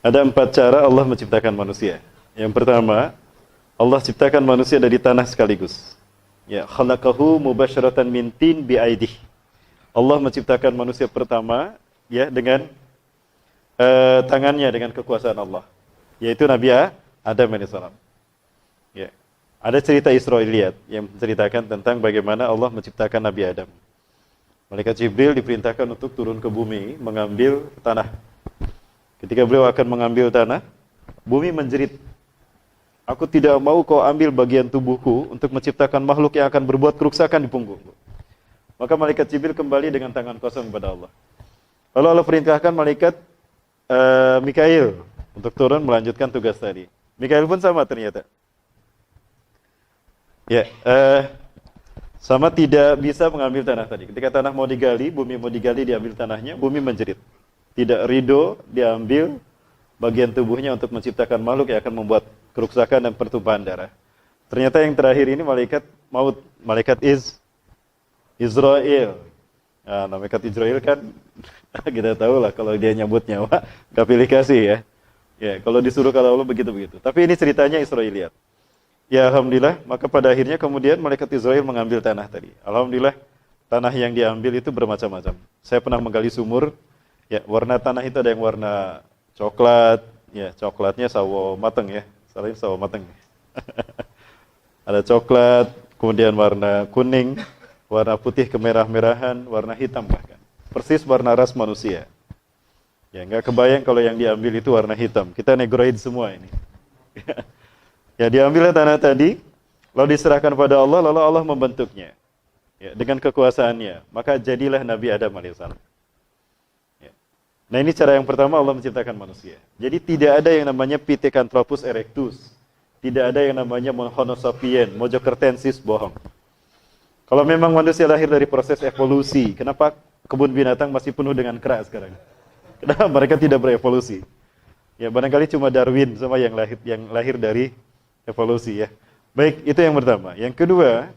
Ada 4 cara Allah menciptakan manusia. Yang pertama, Allah ciptakan manusia dari tanah sekaligus. Ya, khalaqahu mubasyaratan min tin bi aidih. Allah menciptakan manusia pertama ya dengan tangannya, dengan kekuasaan Allah, yaitu Nabi Adam alaihissalam. Ya. Ada cerita Israiliyat yang menceritakan tentang bagaimana Allah menciptakan Nabi Adam. Malaikat Jibril diperintahkan untuk turun ke bumi mengambil tanah. Ketika beliau akan mengambil tanah, bumi menjerit, "Aku tidak mau kau ambil bagian tubuhku untuk menciptakan makhluk yang akan berbuat kerusakan di punggungku." Maka malaikat Jibril kembali dengan tangan kosong kepada Allah. Lalu Allah perintahkan malaikat Mikail untuk turun melanjutkan tugas tadi. Mikail pun sama ternyata. Ya, sama tidak bisa mengambil tanah tadi. Ketika tanah mau digali, bumi mau digali, diambil tanahnya, bumi menjerit. Tidak ridho diambil bagian tubuhnya untuk menciptakan makhluk yang akan membuat kerusakan dan pertumpahan darah. Ternyata yang terakhir ini malaikat maut, malaikat Israel. Nah, malaikat Israel kan kita tahu lah kalau dia nyabut nyawa, gak pilih kasih ya. Ya, kalau disuruh kalau Allah begitu-begitu. Tapi ini ceritanya Israiliyat. Ya alhamdulillah, maka pada akhirnya kemudian malaikat Israel mengambil tanah tadi. Alhamdulillah, tanah yang diambil itu bermacam-macam. Saya pernah menggali sumur, ya warna tanah itu ada yang warna coklat, ya coklatnya sawo mateng ya, salahnya sawo mateng. Ada coklat, kemudian warna kuning, warna putih kemerah-merahan, warna hitam bahkan. Persis warna ras manusia. Ya nggak kebayang kalau yang diambil itu warna hitam. Kita negroid semua ini. Ya diambilnya tanah tadi, lalu diserahkan pada Allah, lalu Allah membentuknya. Ya, dengan kekuasaannya, maka jadilah Nabi Adam alaihissalam. Ya. Nah ini cara yang pertama Allah menciptakan manusia. Jadi tidak ada yang namanya Pithecanthropus erectus, tidak ada yang namanya Homo sapien, Mojokertensis, bohong. Kalau memang manusia lahir dari proses evolusi, kenapa kebun binatang masih penuh dengan kera sekarang? Kenapa mereka tidak berevolusi? Ya barangkali cuma Darwin sama yang lahir dari evolusi ya. Baik, itu yang pertama. Yang kedua,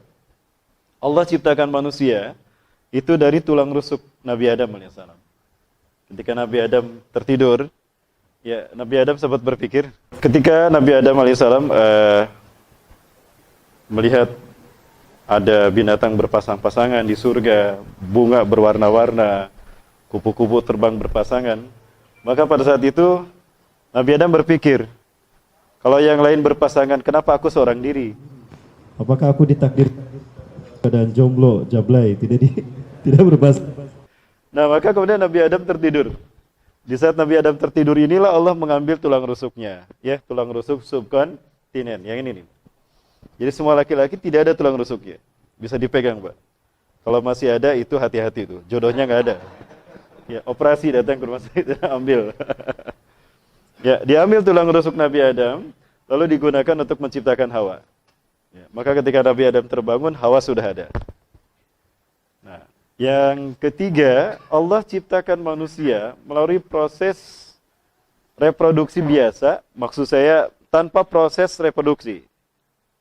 Allah ciptakan manusia itu dari tulang rusuk Nabi Adam alaihissalam. Ketika Nabi Adam tertidur, ya Nabi Adam sempat berpikir. Ketika Nabi Adam alaihissalam melihat ada binatang berpasang-pasangan di surga, bunga berwarna-warna, kupu-kupu terbang berpasangan, maka pada saat itu Nabi Adam berpikir, kalau yang lain berpasangan, kenapa aku seorang diri? Apakah aku ditakdirkan keadaan jomblo, jablay, tidak berpasangan? Nah, maka kemudian Nabi Adam tertidur. Di saat Nabi Adam tertidur inilah Allah mengambil tulang rusuknya, ya, tulang rusuk subkontinen, yang ini nih. Jadi semua laki-laki tidak ada tulang rusuknya, bisa dipegang, Pak. Kalau masih ada itu hati-hati tuh, jodohnya nggak ada. Ya, operasi datang ke rumah sakit, ambil. Ya, diambil tulang rusuk Nabi Adam, lalu digunakan untuk menciptakan Hawa. Ya, maka ketika Nabi Adam terbangun, Hawa sudah ada. Nah, yang ketiga, Allah ciptakan manusia melalui proses reproduksi biasa, maksud saya tanpa proses reproduksi.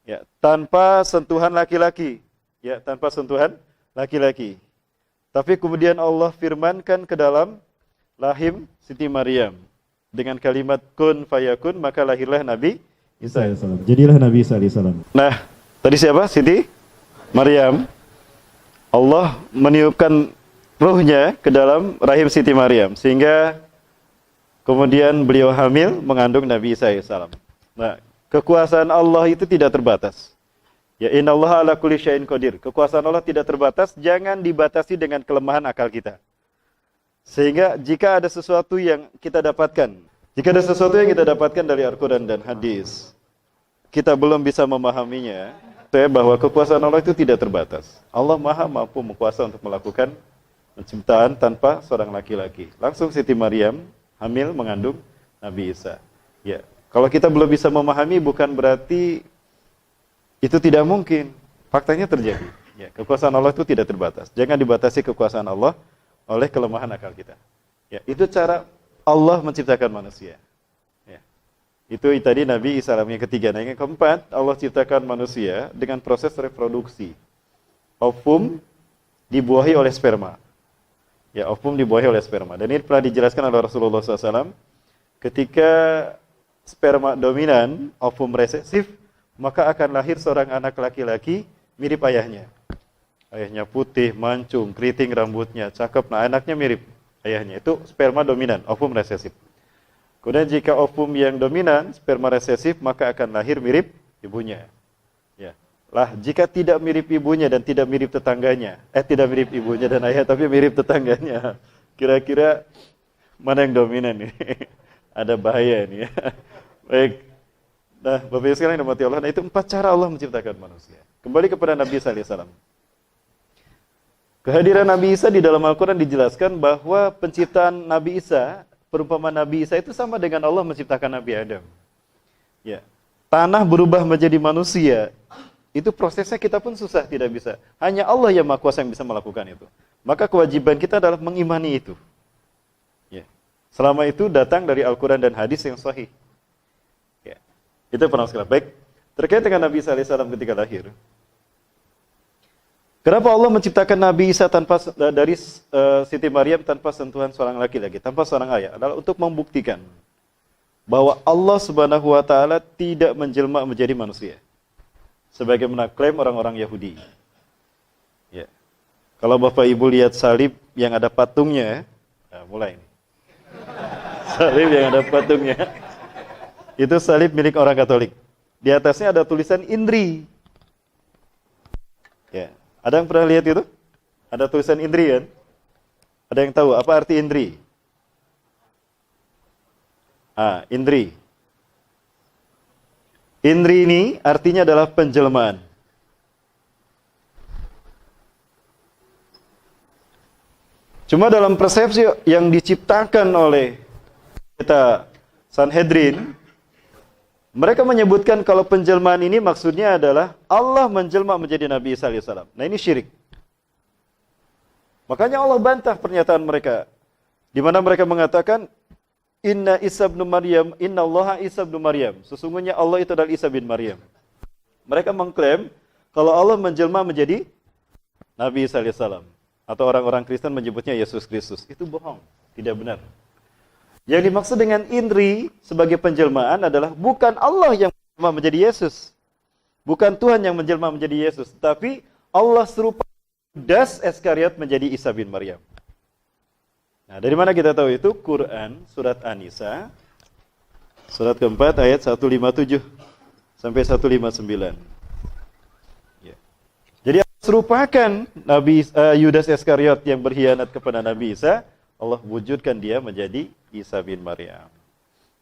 Ya, tanpa sentuhan laki-laki. Ya, tanpa sentuhan laki-laki. Tapi kemudian Allah firmankan ke dalam rahim Siti Maryam. Dengan kalimat kun fayakun, maka lahirlah Nabi Isa. Jadilah Nabi Isa alaihissalam. Nah, tadi siapa? Siti Maryam. Allah meniupkan ruhnya ke dalam rahim Siti Maryam, sehingga kemudian beliau hamil mengandung Nabi Isa alaihissalam. Nah, kekuasaan Allah itu tidak terbatas. Ya innallaha ala kulli syai'in qadir. Kekuasaan Allah tidak terbatas, jangan dibatasi dengan kelemahan akal kita. Sehingga jika ada sesuatu yang kita dapatkan, dari Al-Quran dan hadis, kita belum bisa memahaminya, bahwa kekuasaan Allah itu tidak terbatas. Allah maha mampu kuasa untuk melakukan penciptaan tanpa seorang laki-laki. Langsung Siti Maryam hamil mengandung Nabi Isa. Ya, kalau kita belum bisa memahami bukan berarti itu tidak mungkin. Faktanya terjadi. Ya, kekuasaan Allah itu tidak terbatas. Jangan dibatasi kekuasaan Allah oleh kelemahan akal kita. Ya, itu cara Allah menciptakan manusia. Ya. Itu tadi Nabi Isa yang ketiga. Nah, yang keempat, Allah ciptakan manusia dengan proses reproduksi. Ovum dibuahi oleh sperma. Ya, ovum dibuahi oleh sperma. Dan ini pernah dijelaskan oleh Rasulullah SAW ketika sperma dominan, ovum resesif, maka akan lahir seorang anak laki-laki mirip ayahnya. Ayahnya putih, mancung, keriting rambutnya, cakep. Nah, anaknya mirip ayahnya. Itu sperma dominan, ovum resesif. Kemudian jika ovum yang dominan, sperma resesif, maka akan lahir mirip ibunya. Ya. Lah, jika tidak mirip ibunya dan tidak mirip tetangganya, tidak mirip ibunya dan ayah, tapi mirip tetangganya, kira-kira mana yang dominan nih? Ada bahaya nih ya. Baik. Nah, Bapak Ibu sekalian yang dirahmati Allah, nah itu 4 cara Allah menciptakan manusia. Kembali kepada Nabi Isa alaihissalam. Kehadiran Nabi Isa di dalam Al-Quran dijelaskan bahwa penciptaan Nabi Isa, perumpamaan Nabi Isa itu sama dengan Allah menciptakan Nabi Adam. Ya. Tanah berubah menjadi manusia, itu prosesnya kita pun susah, tidak bisa. Hanya Allah yang Maha Kuasa yang bisa melakukan itu. Maka kewajiban kita adalah mengimani itu. Ya. Selama itu datang dari Al-Quran dan hadis yang sahih. Ya. Itu pernah sekali. Baik, terkait dengan Nabi Isa alaihissalam ketika lahir. Kenapa Allah menciptakan Nabi Isa dari Siti Maryam tanpa sentuhan seorang laki-laki, tanpa seorang ayah? Adalah untuk membuktikan bahwa Allah Subhanahu wa taala tidak menjelma menjadi manusia. Sebagaimana klaim orang-orang Yahudi. Ya. Kalau Bapak Ibu lihat salib yang ada patungnya, nah mulai ini. Salib yang ada patungnya. Itu salib milik orang Katolik. Di atasnya ada tulisan Indri. Ya. Ada yang pernah lihat itu? Ada tulisan Indri kan? Ada yang tahu apa arti Indri? Indri. Indri ini artinya adalah penjelmaan. Cuma dalam persepsi yang diciptakan oleh kita Sanhedrin, mereka menyebutkan kalau penjelmaan ini maksudnya adalah Allah menjelma menjadi Nabi Isa alaihissalam. Nah ini syirik. Makanya Allah bantah pernyataan mereka. Di mana mereka mengatakan, Inna Isa bin Maryam, Inna Allaha Isa bin Maryam. Sesungguhnya Allah itu adalah Isa bin Maryam. Mereka mengklaim kalau Allah menjelma menjadi Nabi Isa alaihissalam. Atau orang-orang Kristen menyebutnya Yesus Kristus. Itu bohong, tidak benar. Yang dimaksud dengan Indri sebagai penjelmaan adalah bukan Allah yang menjelma menjadi Yesus. Bukan Tuhan yang menjelma menjadi Yesus. Tapi Allah serupa Yudas Iskariot menjadi Isa bin Maryam. Nah, dari mana kita tahu itu? Quran, surat An-Nisa, surat keempat ayat 157 sampai 159. Ya. Jadi serupakan Nabi Yudas Iskariot yang berkhianat kepada Nabi Isa, Allah wujudkan dia menjadi Isa bin Maryam.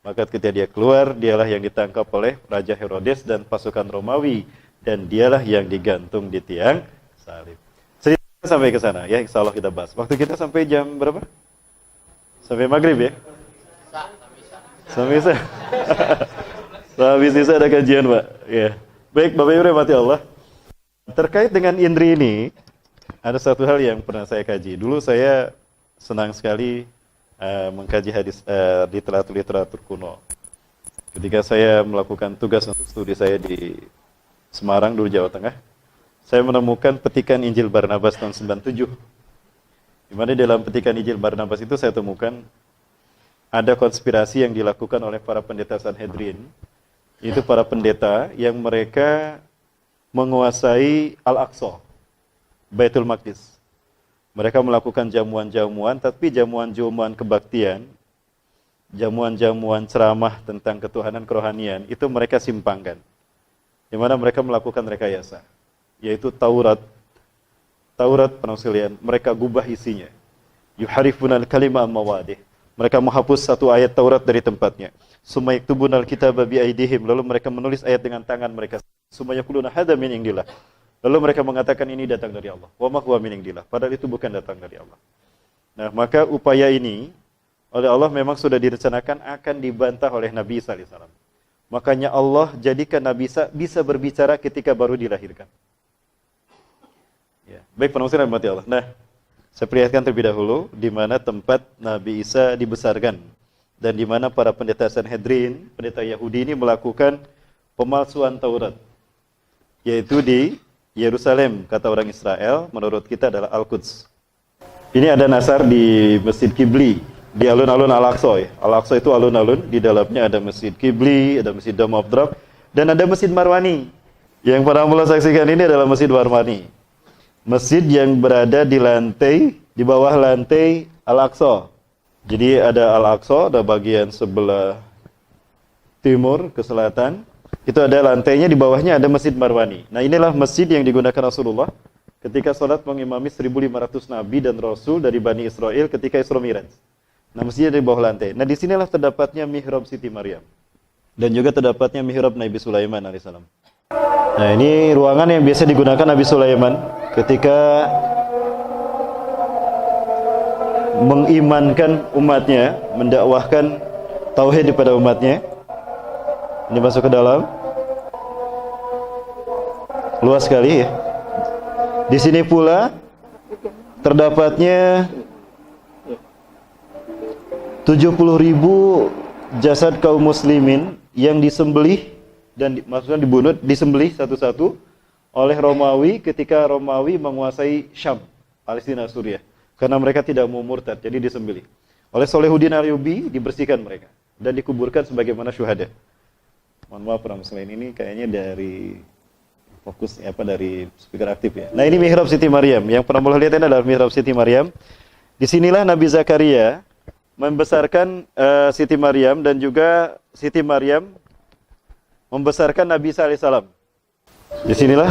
Maka ketika dia keluar, dialah yang ditangkap oleh Raja Herodes dan pasukan Romawi. Dan dialah yang digantung di tiang salib. Cerita sampai ke sana, ya insya Allah kita bahas. Waktu kita sampai jam berapa? Sampai maghrib ya? Sampai Isa. Sampai Isa ada kajian Pak. Ya. Baik Bapak Ibu rahmati Allah. Terkait dengan Indri ini, ada satu hal yang pernah saya kaji. Dulu saya senang sekali mengkaji hadis literatur kuno. Ketika saya melakukan tugas untuk studi saya di Semarang, dulu Jawa Tengah, saya menemukan petikan Injil Barnabas tahun 97. Di mana dalam petikan Injil Barnabas itu saya temukan ada konspirasi yang dilakukan oleh para pendeta Sanhedrin. Itu para pendeta yang mereka menguasai Al-Aqsa, Baitul Maqdis. Mereka melakukan jamuan-jamuan, tapi jamuan-jamuan kebaktian, jamuan-jamuan ceramah tentang ketuhanan kerohanian, itu mereka simpangkan. Di mana mereka melakukan rekayasa, yaitu Taurat. Taurat, penausian, mereka gubah isinya. Yuharifunal kalimah mawadih. Mereka menghapus satu ayat Taurat dari tempatnya. Sumayaktubunal kitaba bi aidihim. Lalu mereka menulis ayat dengan tangan mereka. Sumayakuluna hadza min indillah. Lalu mereka mengatakan ini datang dari Allah. Wa ma huwa min indillah. Padahal itu bukan datang dari Allah. Nah, maka upaya ini oleh Allah memang sudah direncanakan akan dibantah oleh Nabi Isa alaihissalam. Makanya Allah jadikan Nabi Isa bisa berbicara ketika baru dilahirkan. Ya, baik penausiran mati Allah. Nah, saya perlihatkan terlebih dahulu di mana tempat Nabi Isa dibesarkan dan di mana para pendeta Sanhedrin, pendeta Yahudi ini melakukan pemalsuan Taurat. Yaitu di Yerusalem, kata orang Israel, menurut kita adalah Al-Quds. Ini ada nasar di Masjid Qibli, di alun-alun Al-Aqsa ya. Al-Aqsa itu alun-alun, di dalamnya ada Masjid Qibli, ada Masjid Dome of Drop, dan ada Masjid Marwani. Yang para mulai saksikan ini adalah Masjid Marwani. Masjid yang berada di lantai, di bawah lantai Al-Aqsa. Jadi ada Al-Aqsa, ada bagian sebelah timur ke selatan. Itu ada lantainya, di bawahnya ada Masjid Marwani. Nah, inilah masjid yang digunakan Rasulullah ketika sholat mengimami 1.500 nabi dan rasul dari Bani Israel ketika Isra Mi'raj. Nah, masjid di bawah lantai. Nah, disinilah terdapatnya mihrab Siti Maryam. Dan juga terdapatnya mihrab Nabi Sulaiman alaihissalam. Nah, ini ruangan yang biasa digunakan Nabi Sulaiman ketika mengimankan umatnya, mendakwahkan tauhid kepada umatnya. Ini masuk ke dalam. Luas sekali ya. Di sini pula terdapatnya 70.000 jasad kaum muslimin yang disembelih dan maksudnya dibunuh, disembelih satu-satu oleh Romawi ketika Romawi menguasai Syam, Palestina, Suriah. Karena mereka tidak mau murtad, jadi disembelih. Oleh Salahuddin Ayyubi dibersihkan mereka dan dikuburkan sebagaimana syuhada. Mohon maaf para muslimin, ini kayaknya dari fokus dari speaker aktif ya. Nah, ini mihrab Siti Maryam. Yang pernah boleh lihat ini adalah mihrab Siti Maryam. Disinilah Nabi Zakaria membesarkan Siti Maryam, dan juga Siti Maryam membesarkan Nabi Isa alaihissalam. Disinilah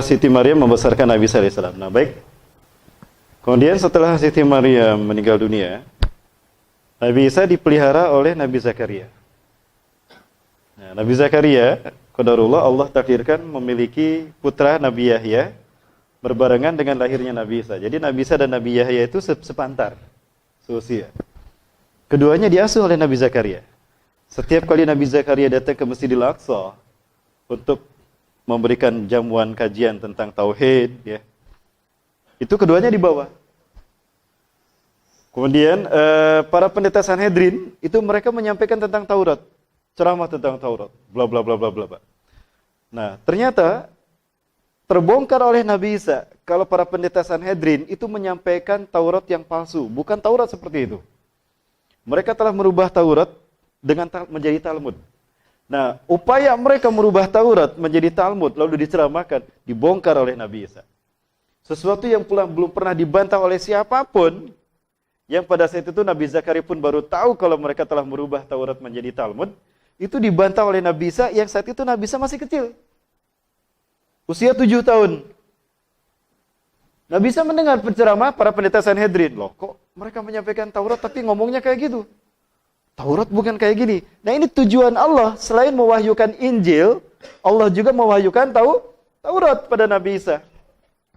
Siti Maryam membesarkan Nabi Isa alaihissalam. Nah, baik. Kemudian setelah Siti Maryam meninggal dunia, Nabi Isa dipelihara oleh Nabi Zakaria. Nah, Nabi Zakaria, qadarullah, Allah takdirkan memiliki putra Nabi Yahya berbarengan dengan lahirnya Nabi Isa. Jadi Nabi Isa dan Nabi Yahya itu sepantar seusia. Keduanya diasuh oleh Nabi Zakaria. Setiap kali Nabi Zakaria datang ke Masjidil Aqsa untuk memberikan jamuan kajian tentang tauhid ya, itu keduanya dibawa. Kemudian para pendeta Sanhedrin itu mereka menyampaikan tentang Taurat, ceramah tentang Taurat, bla bla bla bla bla. Nah, ternyata terbongkar oleh Nabi Isa kalau para pendeta Sanhedrin itu menyampaikan Taurat yang palsu, bukan Taurat seperti itu. Mereka telah merubah Taurat dengan menjadi Talmud. Nah, upaya mereka merubah Taurat menjadi Talmud lalu diceramahkan, dibongkar oleh Nabi Isa. Sesuatu yang belum pernah dibantah oleh siapapun, yang pada saat itu Nabi Zakaria pun baru tahu kalau mereka telah merubah Taurat menjadi Talmud. Itu dibantah oleh Nabi Isa yang saat itu Nabi Isa masih kecil. Usia 7 tahun. Nabi Isa mendengar penceramah para pendeta Sanhedrin. Loh, kok mereka menyampaikan Taurat tapi ngomongnya kayak gitu? Taurat bukan kayak gini. Nah, ini tujuan Allah. Selain mewahyukan Injil, Allah juga mewahyukan Taurat pada Nabi Isa.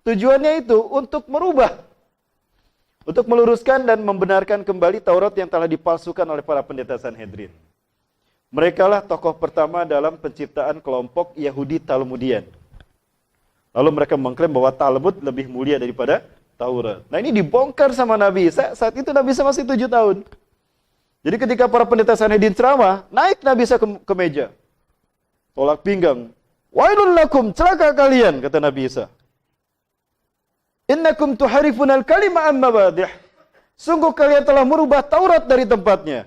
Tujuannya itu untuk merubah, untuk meluruskan dan membenarkan kembali Taurat yang telah dipalsukan oleh para pendeta Sanhedrin. Mereka lah tokoh pertama dalam penciptaan kelompok Yahudi Talmudian. Lalu mereka mengklaim bahwa Talmud lebih mulia daripada Taurat. Nah, ini dibongkar sama Nabi Isa, saat itu Nabi Isa masih 7 tahun. Jadi ketika para pendeta Sanhedrin ceramah, naik Nabi Isa ke meja. Tolak pinggang. Wailul lakum, celaka kalian, kata Nabi Isa. Innakum tuharifunal kalima an mabadih. Sungguh kalian telah merubah Taurat dari tempatnya.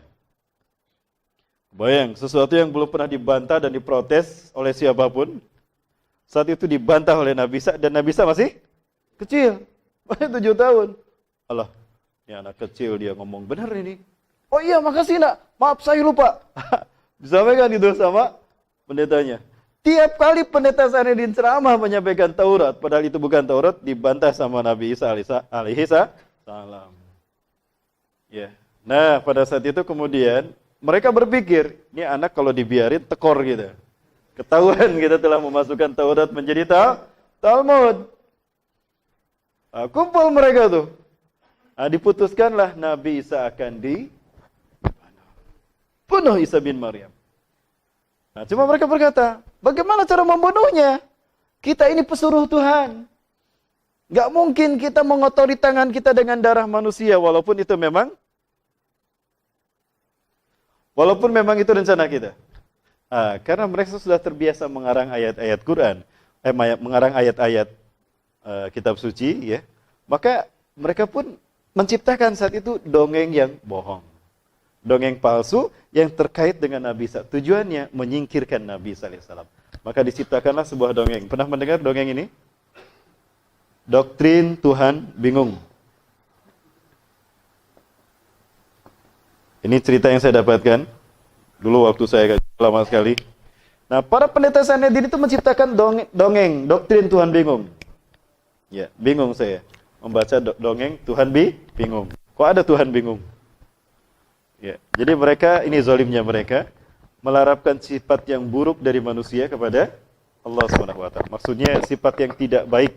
Bayang, sesuatu yang belum pernah dibantah dan diprotes oleh siapapun, saat itu dibantah oleh Nabi Isa, dan Nabi Isa masih kecil, masih 7 tahun. Allah, ini anak kecil dia ngomong benar ini. Oh iya, makasih nak, maaf saya lupa. Disampaikan itu sama pendetanya. Tiap kali pendeta Sanhedrin ceramah menyampaikan Taurat, padahal itu bukan Taurat, dibantah sama Nabi Isa alaihi salam. Ya. Nah, pada saat itu kemudian mereka berpikir, ini anak kalau dibiarin tekor gitu. Ketahuan kita telah memasukkan Taurat menjadi Talmud. Nah, kumpul mereka tuh. Nah, diputuskanlah Nabi Isa akan dibunuh, Isa bin Maryam. Nah, cuma mereka berkata, bagaimana cara membunuhnya? Kita ini pesuruh Tuhan. Gak mungkin kita mengotori tangan kita dengan darah manusia, walaupun memang itu rencana kita. Karena mereka sudah terbiasa mengarang ayat-ayat Quran, mengarang ayat-ayat kitab suci, ya. Maka mereka pun menciptakan saat itu dongeng yang bohong. Dongeng palsu yang terkait dengan Nabi Isa. Tujuannya menyingkirkan Nabi Isa alaihissalam. Maka diciptakanlah sebuah dongeng. Pernah mendengar dongeng ini? Doktrin Tuhan bingung. Ini cerita yang saya dapatkan dulu waktu saya lama sekali. Nah, para pendeta Sanhedrin itu menciptakan dongeng, doktrin Tuhan bingung. Ya, bingung saya membaca dongeng Tuhan bingung. Kok ada Tuhan bingung? Ya, jadi mereka, ini zalimnya mereka, melarapkan sifat yang buruk dari manusia kepada Allah SWT. Maksudnya sifat yang tidak baik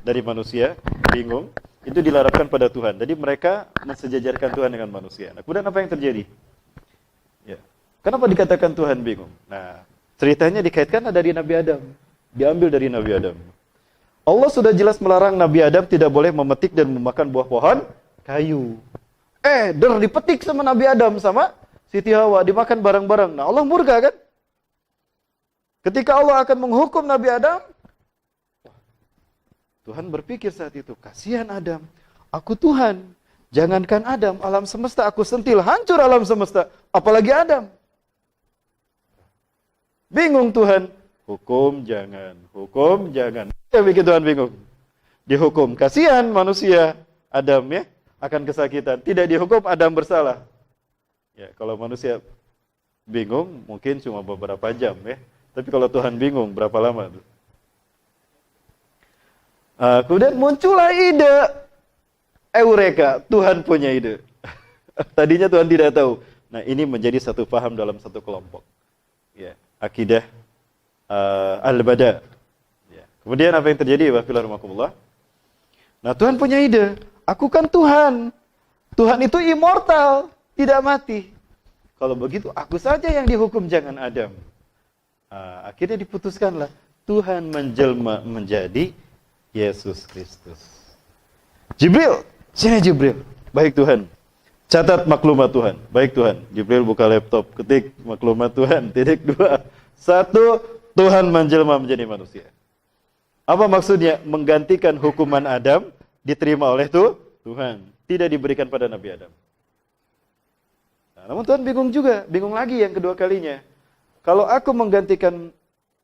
dari manusia, bingung, itu dilarapkan pada Tuhan. Jadi mereka mensejajarkan Tuhan dengan manusia. Nah, kemudian apa yang terjadi? Ya. Kenapa dikatakan Tuhan bingung? Nah, ceritanya dikaitkan dari Nabi Adam. Diambil dari Nabi Adam. Allah sudah jelas melarang Nabi Adam tidak boleh memetik dan memakan buah pohon kayu. Dipetik sama Nabi Adam sama Siti Hawa, dimakan bareng-bareng. Nah, Allah murka kan? Ketika Allah akan menghukum Nabi Adam, Tuhan berpikir saat itu, kasihan Adam, aku Tuhan. Jangankan Adam, alam semesta aku sentil, hancur alam semesta. Apalagi Adam. Bingung Tuhan, hukum jangan. Ya bikin Tuhan bingung. Dihukum, kasihan manusia, Adam ya, akan kesakitan. Tidak dihukum, Adam bersalah. Ya, kalau manusia bingung, mungkin cuma beberapa jam ya. Tapi kalau Tuhan bingung, berapa lama tuh? Kemudian muncullah ide. Eureka, Tuhan punya ide. Tadinya Tuhan tidak tahu. Nah, ini menjadi satu paham dalam satu kelompok. Ya, akidah al-bada. Ya. Kemudian apa yang terjadi? Wa'alaikumsalam. Nah, Tuhan punya ide. Aku kan Tuhan. Tuhan itu immortal, tidak mati. Kalau begitu, aku saja yang dihukum, jangan Adam. Akhirnya diputuskanlah. Tuhan menjelma menjadi Yesus Kristus. Jibril, sini Jibril. Baik Tuhan. Catat maklumat Tuhan. Baik Tuhan. Jibril buka laptop, ketik maklumat Tuhan. Titik 2. 1, Tuhan menjelma menjadi manusia. Apa maksudnya? Menggantikan hukuman Adam diterima oleh Tuhan. Tidak diberikan pada Nabi Adam. Nah, namun Tuhan bingung juga. Bingung lagi yang kedua kalinya. Kalau aku menggantikan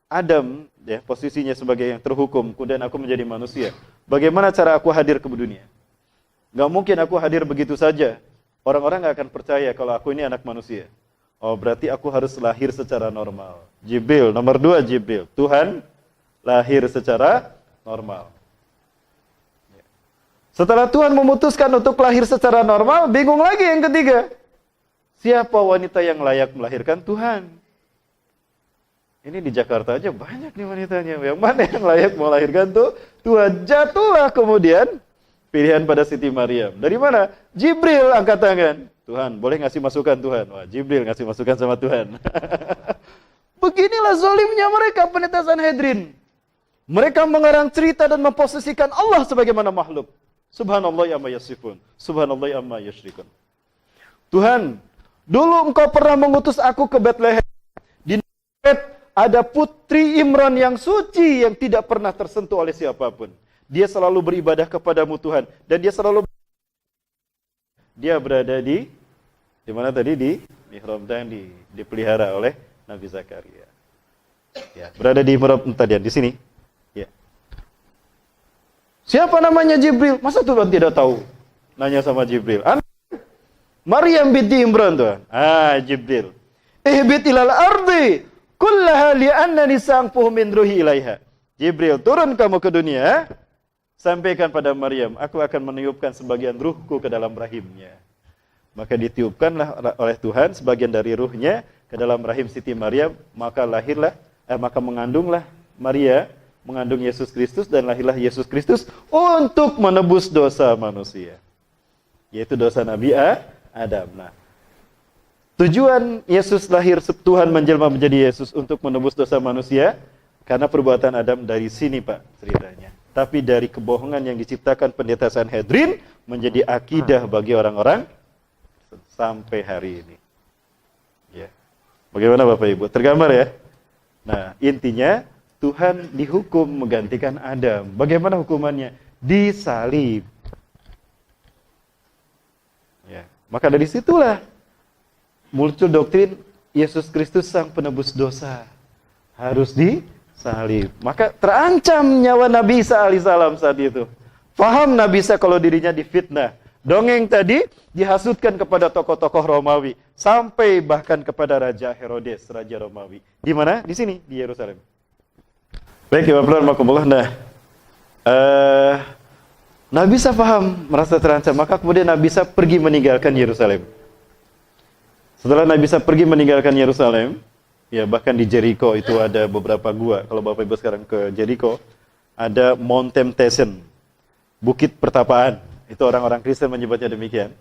Adam, ya, posisinya sebagai yang terhukum, kemudian aku menjadi manusia, bagaimana cara aku hadir ke dunia? Gak mungkin aku hadir begitu saja. Orang-orang gak akan percaya kalau aku ini anak manusia. Oh, berarti aku harus lahir secara normal. Jibril, nomor 2 Jibril. Tuhan lahir secara normal. Setelah Tuhan memutuskan untuk lahir secara normal, bingung lagi yang ketiga. Siapa wanita yang layak melahirkan? Tuhan. Ini di Jakarta aja banyak nih wanitanya. Yang mana yang layak melahirkan Tuhan. Jatuhlah kemudian pilihan pada Siti Maryam. Dari mana? Jibril angkat tangan. Tuhan, boleh ngasih masukan Tuhan? Wah, Jibril ngasih masukan sama Tuhan. Beginilah zalimnya mereka, pendeta Sanhedrin. Mereka mengarang cerita dan memposisikan Allah sebagaimana makhluk. Subhanallah amma yasifun. Subhanallah amma yusyrikun. Tuhan, dulu engkau pernah mengutus aku ke Bethlehem. Di Nazaret ada putri Imran yang suci yang tidak pernah tersentuh oleh siapapun. Dia selalu beribadah kepadamu Tuhan. Dan dia berada di mana tadi? Di mihrab dan dipelihara oleh Nabi Zakaria. Ya, berada di mihrab tadi di sini. Ya. Siapa namanya Jibril? Masa Tuhan tidak tahu? Nanya sama Jibril. Maryam binti Imran Tuhan. Jibril. Ihbit ilal ardi kullaha li'annani sa'angfuhu min ruhi ilaiha. Jibril, turun kamu ke dunia. Sampaikan pada Maryam, aku akan meniupkan sebagian ruhku ke dalam rahimnya. Maka ditiupkanlah oleh Tuhan sebagian dari ruhnya ke dalam rahim Siti Maryam, maka mengandunglah Maria, mengandung Yesus Kristus, dan lahirlah Yesus Kristus untuk menebus dosa manusia. Yaitu dosa Nabi Adam. Nah, tujuan Yesus lahir, Tuhan menjelma menjadi Yesus untuk menebus dosa manusia, karena perbuatan Adam dari sini Pak ceritanya. Tapi dari kebohongan yang diciptakan pendeta Sanhedrin menjadi akidah bagi orang-orang sampai hari ini. Ya. Bagaimana Bapak Ibu? Tergambar ya? Nah, intinya Tuhan dihukum menggantikan Adam. Bagaimana hukumannya? Disalib. Ya. Maka dari situlah muncul doktrin Yesus Kristus sang penebus dosa harus disalib. Maka terancam nyawa Nabi Isa alaihissalam saat itu. Faham Nabi Isa kalau dirinya difitnah. Dongeng tadi dihasutkan kepada tokoh-tokoh Romawi sampai bahkan kepada Raja Herodes, Raja Romawi. Di mana? Di sini, di Yerusalem. Baik, ya Bapak. Nah, Nabi Isa paham, merasa terancam, maka kemudian Nabi Isa pergi meninggalkan Yerusalem. Setelah Nabi Isa pergi meninggalkan Yerusalem, ya bahkan di Jericho itu ada beberapa gua. Kalau Bapak Ibu sekarang ke Jericho, ada Mount Temptation, Bukit Pertapaan. Itu orang-orang Kristen menyebutnya demikian.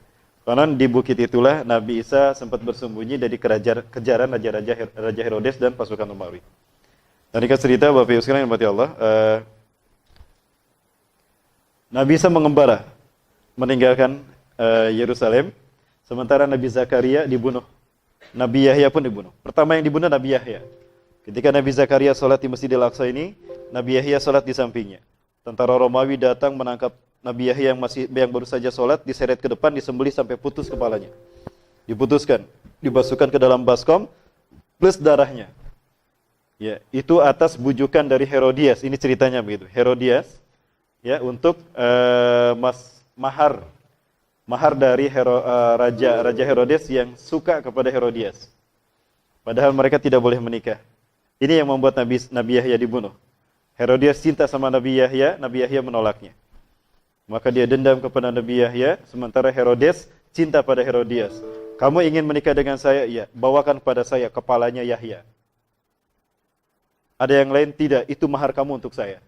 Karena di bukit itulah Nabi Isa sempat bersembunyi dari kejaran Raja Herodes dan pasukan Romawi. Dan dikasih cerita Bapak Ibu sekalian yang dirahmati Allah, Nabi Isa mengembara meninggalkan Yerusalem, sementara Nabi Zakaria dibunuh. Nabi Yahya pun dibunuh. Pertama yang dibunuh Nabi Yahya. Ketika Nabi Zakaria sholat di Masjidil Aqsa ini, Nabi Yahya sholat di sampingnya. Tentara Romawi datang menangkap Nabi Yahya yang baru saja sholat, diseret ke depan, disembelih sampai putus kepalanya. Diputuskan, dimasukkan ke dalam baskom plus darahnya. Ya, itu atas bujukan dari Herodias. Ini ceritanya begitu. Herodias, ya, untuk mahar dari Raja Herodes yang suka kepada Herodias. Padahal mereka tidak boleh menikah. Ini yang membuat Nabi Yahya dibunuh. Herodias cinta sama Nabi Yahya menolaknya. Maka dia dendam kepada Nabi Yahya, sementara Herodes cinta pada Herodias. Kamu ingin menikah dengan saya? Iya, bawakan pada saya kepalanya Yahya. Ada yang lain? Tidak, itu mahar kamu untuk saya.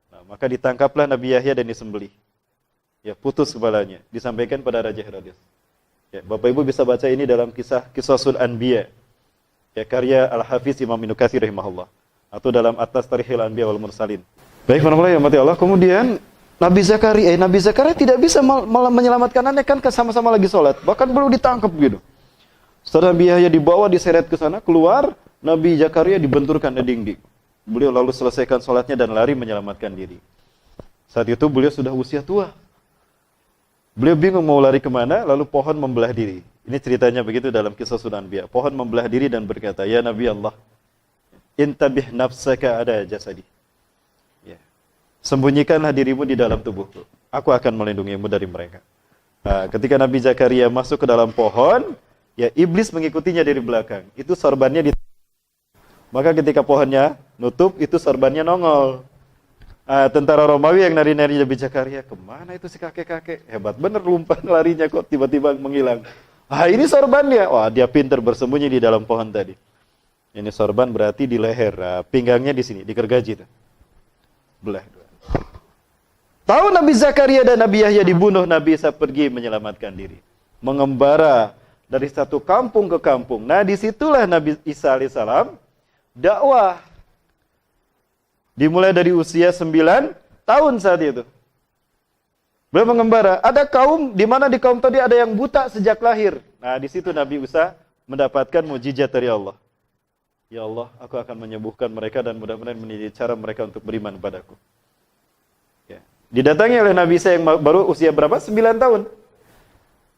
Nah, maka ditangkaplah Nabi Yahya dan disembelih. Ya, putus kepalanya, disampaikan pada Raja Herodes. Ya, Bapak Ibu bisa baca ini dalam kisah Qisasul Anbiya. Ya, karya Al-Hafiz Imam Ibnu Katsir rahimahullah, atau dalam Atas Tarikhil Anbiya wal Mursalin. Baik, para yang mati Allah, kemudian Nabi Zakaria tidak bisa malah menyelamatkan anaknya, kan sama-sama lagi sholat. Bahkan belum ditangkap gitu. Setelah Nabi Yahya dibawa, diseret ke sana, keluar, Nabi Zakaria dibenturkan di dinding. Beliau lalu selesaikan sholatnya dan lari menyelamatkan diri. Saat itu beliau sudah usia tua. Beliau bingung mau lari kemana, lalu pohon membelah diri. Ini ceritanya begitu dalam kisah Sunan Biya. Pohon membelah diri dan berkata, "Ya Nabi Allah, intabih nafsaka ada jasadi." Sembunyikanlah dirimu di dalam tubuhku. Aku akan melindungimu dari mereka. Nah, ketika Nabi Zakaria masuk ke dalam pohon, ya iblis mengikutinya dari belakang. Itu sorbannya maka ketika pohonnya nutup, itu sorbannya nongol. Tentara Romawi yang nari-nari Nabi Zakaria, kemana itu si kakek-kakek? Hebat bener lumpan larinya kok tiba-tiba menghilang. Ini sorbannya. Wah, dia pintar bersembunyi di dalam pohon tadi. Ini sorban berarti di leher, pinggangnya di sini, di gergaji itu. Belah dua. Tahu Nabi Zakaria dan Nabi Yahya dibunuh, Nabi Isa pergi menyelamatkan diri. Mengembara dari satu kampung ke kampung. Nah, disitulah Nabi Isa alaihissalam dakwah. Dimulai dari usia 9 tahun saat itu. Beliau mengembara. Ada kaum, di mana di kaum tadi ada yang buta sejak lahir. Nah, di situ Nabi Isa mendapatkan mukjizat dari Allah. Ya Allah, aku akan menyembuhkan mereka dan mudah-mudahan menjadi cara mereka untuk beriman padaku. Ya. Didatangi oleh Nabi Isa yang baru usia berapa? 9 tahun.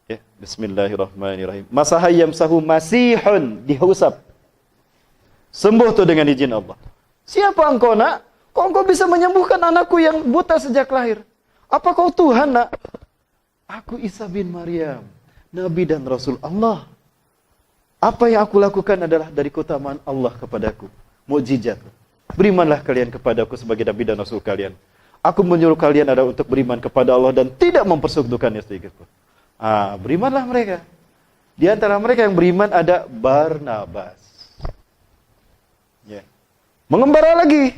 Ya, bismillahirrahmanirrahim. Masahayyam sahu masihun, diusap. Sembuh tuh dengan izin Allah. Siapa engkau, nak? Kok engkau bisa menyembuhkan anakku yang buta sejak lahir? Apa kau Tuhan, nak? Aku Isa bin Maryam, Nabi dan Rasul Allah. Apa yang aku lakukan adalah dari keutamaan Allah kepadaku. Mukjizat. Berimanlah kalian kepadaku sebagai Nabi dan Rasul kalian. Aku menyuruh kalian adalah untuk beriman kepada Allah dan tidak mempersekutukannya sedikit pun. Berimanlah mereka. Di antara mereka yang beriman ada Barnabas. Ya. Mengembara lagi.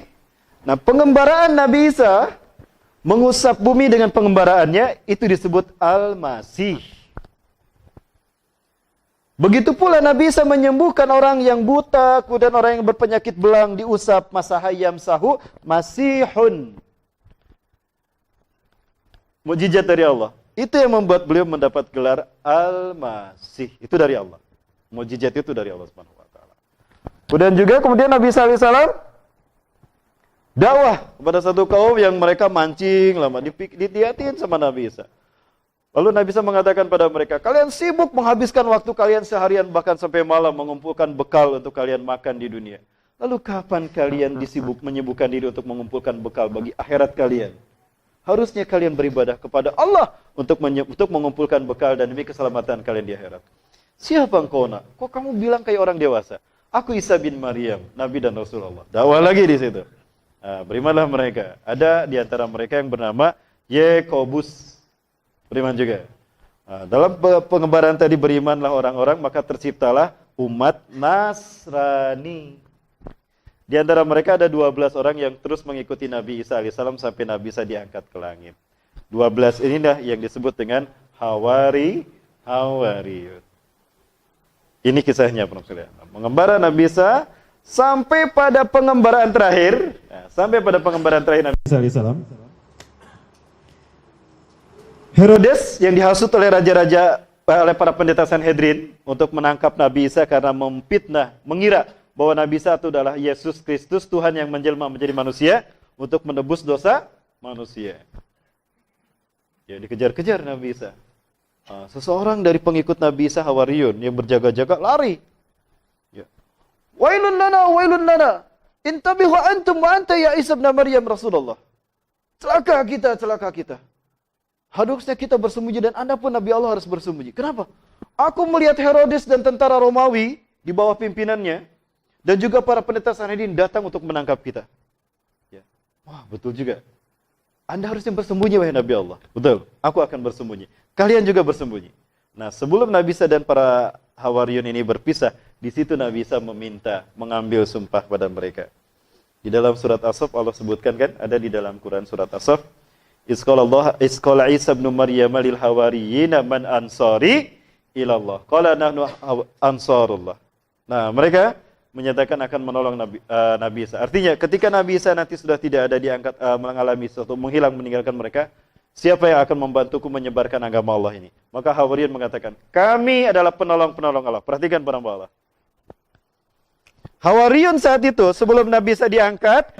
Nah, pengembaraan Nabi Isa mengusap bumi dengan pengembaraannya itu disebut Al-Masih. Begitu pula Nabi Isa menyembuhkan orang yang buta, kemudian orang yang berpenyakit belang diusap, masahayyam sahu masihun. Mukjizat dari Allah. Itu yang membuat beliau mendapat gelar Al-Masih. Itu dari Allah. Mukjizat itu dari Allah Subhanahu wa taala. Kemudian Nabi Isa alaihissalam dakwah kepada satu kaum yang mereka mancing lama, dilihatin sama Nabi Isa. Lalu Nabi Isa mengatakan pada mereka, kalian sibuk menghabiskan waktu kalian seharian bahkan sampai malam mengumpulkan bekal untuk kalian makan di dunia. Lalu kapan kalian menyibukkan diri untuk mengumpulkan bekal bagi akhirat kalian? Harusnya kalian beribadah kepada Allah untuk mengumpulkan bekal dan demi keselamatan kalian di akhirat. Siapa engkau nak? Kok kamu bilang kayak orang dewasa? Aku Isa bin Maryam, Nabi dan Rasulullah. Dakwah lagi di situ. Nah, berimanlah mereka. Ada di antara mereka yang bernama Yakobus. Beriman juga. Nah, dalam pengembaraan tadi berimanlah orang-orang, maka terciptalah umat Nasrani. Di antara mereka ada 12 orang yang terus mengikuti Nabi Isa alaihissalam sampai Nabi Isa diangkat ke langit. 12 inilah yang disebut dengan Hawariyun. Ini kisahnya, mengembara Nabi Isa sampai pada pengembaraan terakhir. Nah, sampai pada pengembaraan terakhir Nabi Isa alaihissalam. Herodes yang dihasut oleh oleh para pendeta Sanhedrin untuk menangkap Nabi Isa karena memfitnah, mengira bahwa Nabi Isa itu adalah Yesus Kristus, Tuhan yang menjelma menjadi manusia untuk menebus dosa manusia. Ya, dikejar-kejar Nabi Isa. Seseorang dari pengikut Nabi Isa, Hawariyun, yang berjaga-jaga lari. Ya. Wailun lana, intabihu antum wa anta ya Isa bin Maryam Rasulullah. Celaka kita. Harusnya kita bersembunyi dan Anda pun Nabi Allah harus bersembunyi. Kenapa? Aku melihat Herodes dan tentara Romawi di bawah pimpinannya dan juga para pendeta Sanhedrin datang untuk menangkap kita. Ya. Wah, betul juga. Anda harusnya bersembunyi, wahai Nabi Allah. Betul, aku akan bersembunyi. Kalian juga bersembunyi. Nah, sebelum Nabi Isa dan para Hawariyun ini berpisah, di situ Nabi Isa mengambil sumpah pada mereka. Di dalam surat As-Saff Allah sebutkan kan, ada di dalam Quran surat As-Saff, Isqala Isa bin Maryam lil hawariyina man ansari ilallah. Qala nahnu ansarullah. Nah, mereka menyatakan akan menolong Nabi Isa. Artinya ketika Nabi Isa nanti sudah tidak ada diangkat, mengalami sesuatu menghilang meninggalkan mereka, siapa yang akan membantuku menyebarkan agama Allah ini? Maka Hawariyun mengatakan, kami adalah penolong-penolong Allah. Perhatikan para hamba Allah. Hawariyun saat itu sebelum Nabi Isa diangkat,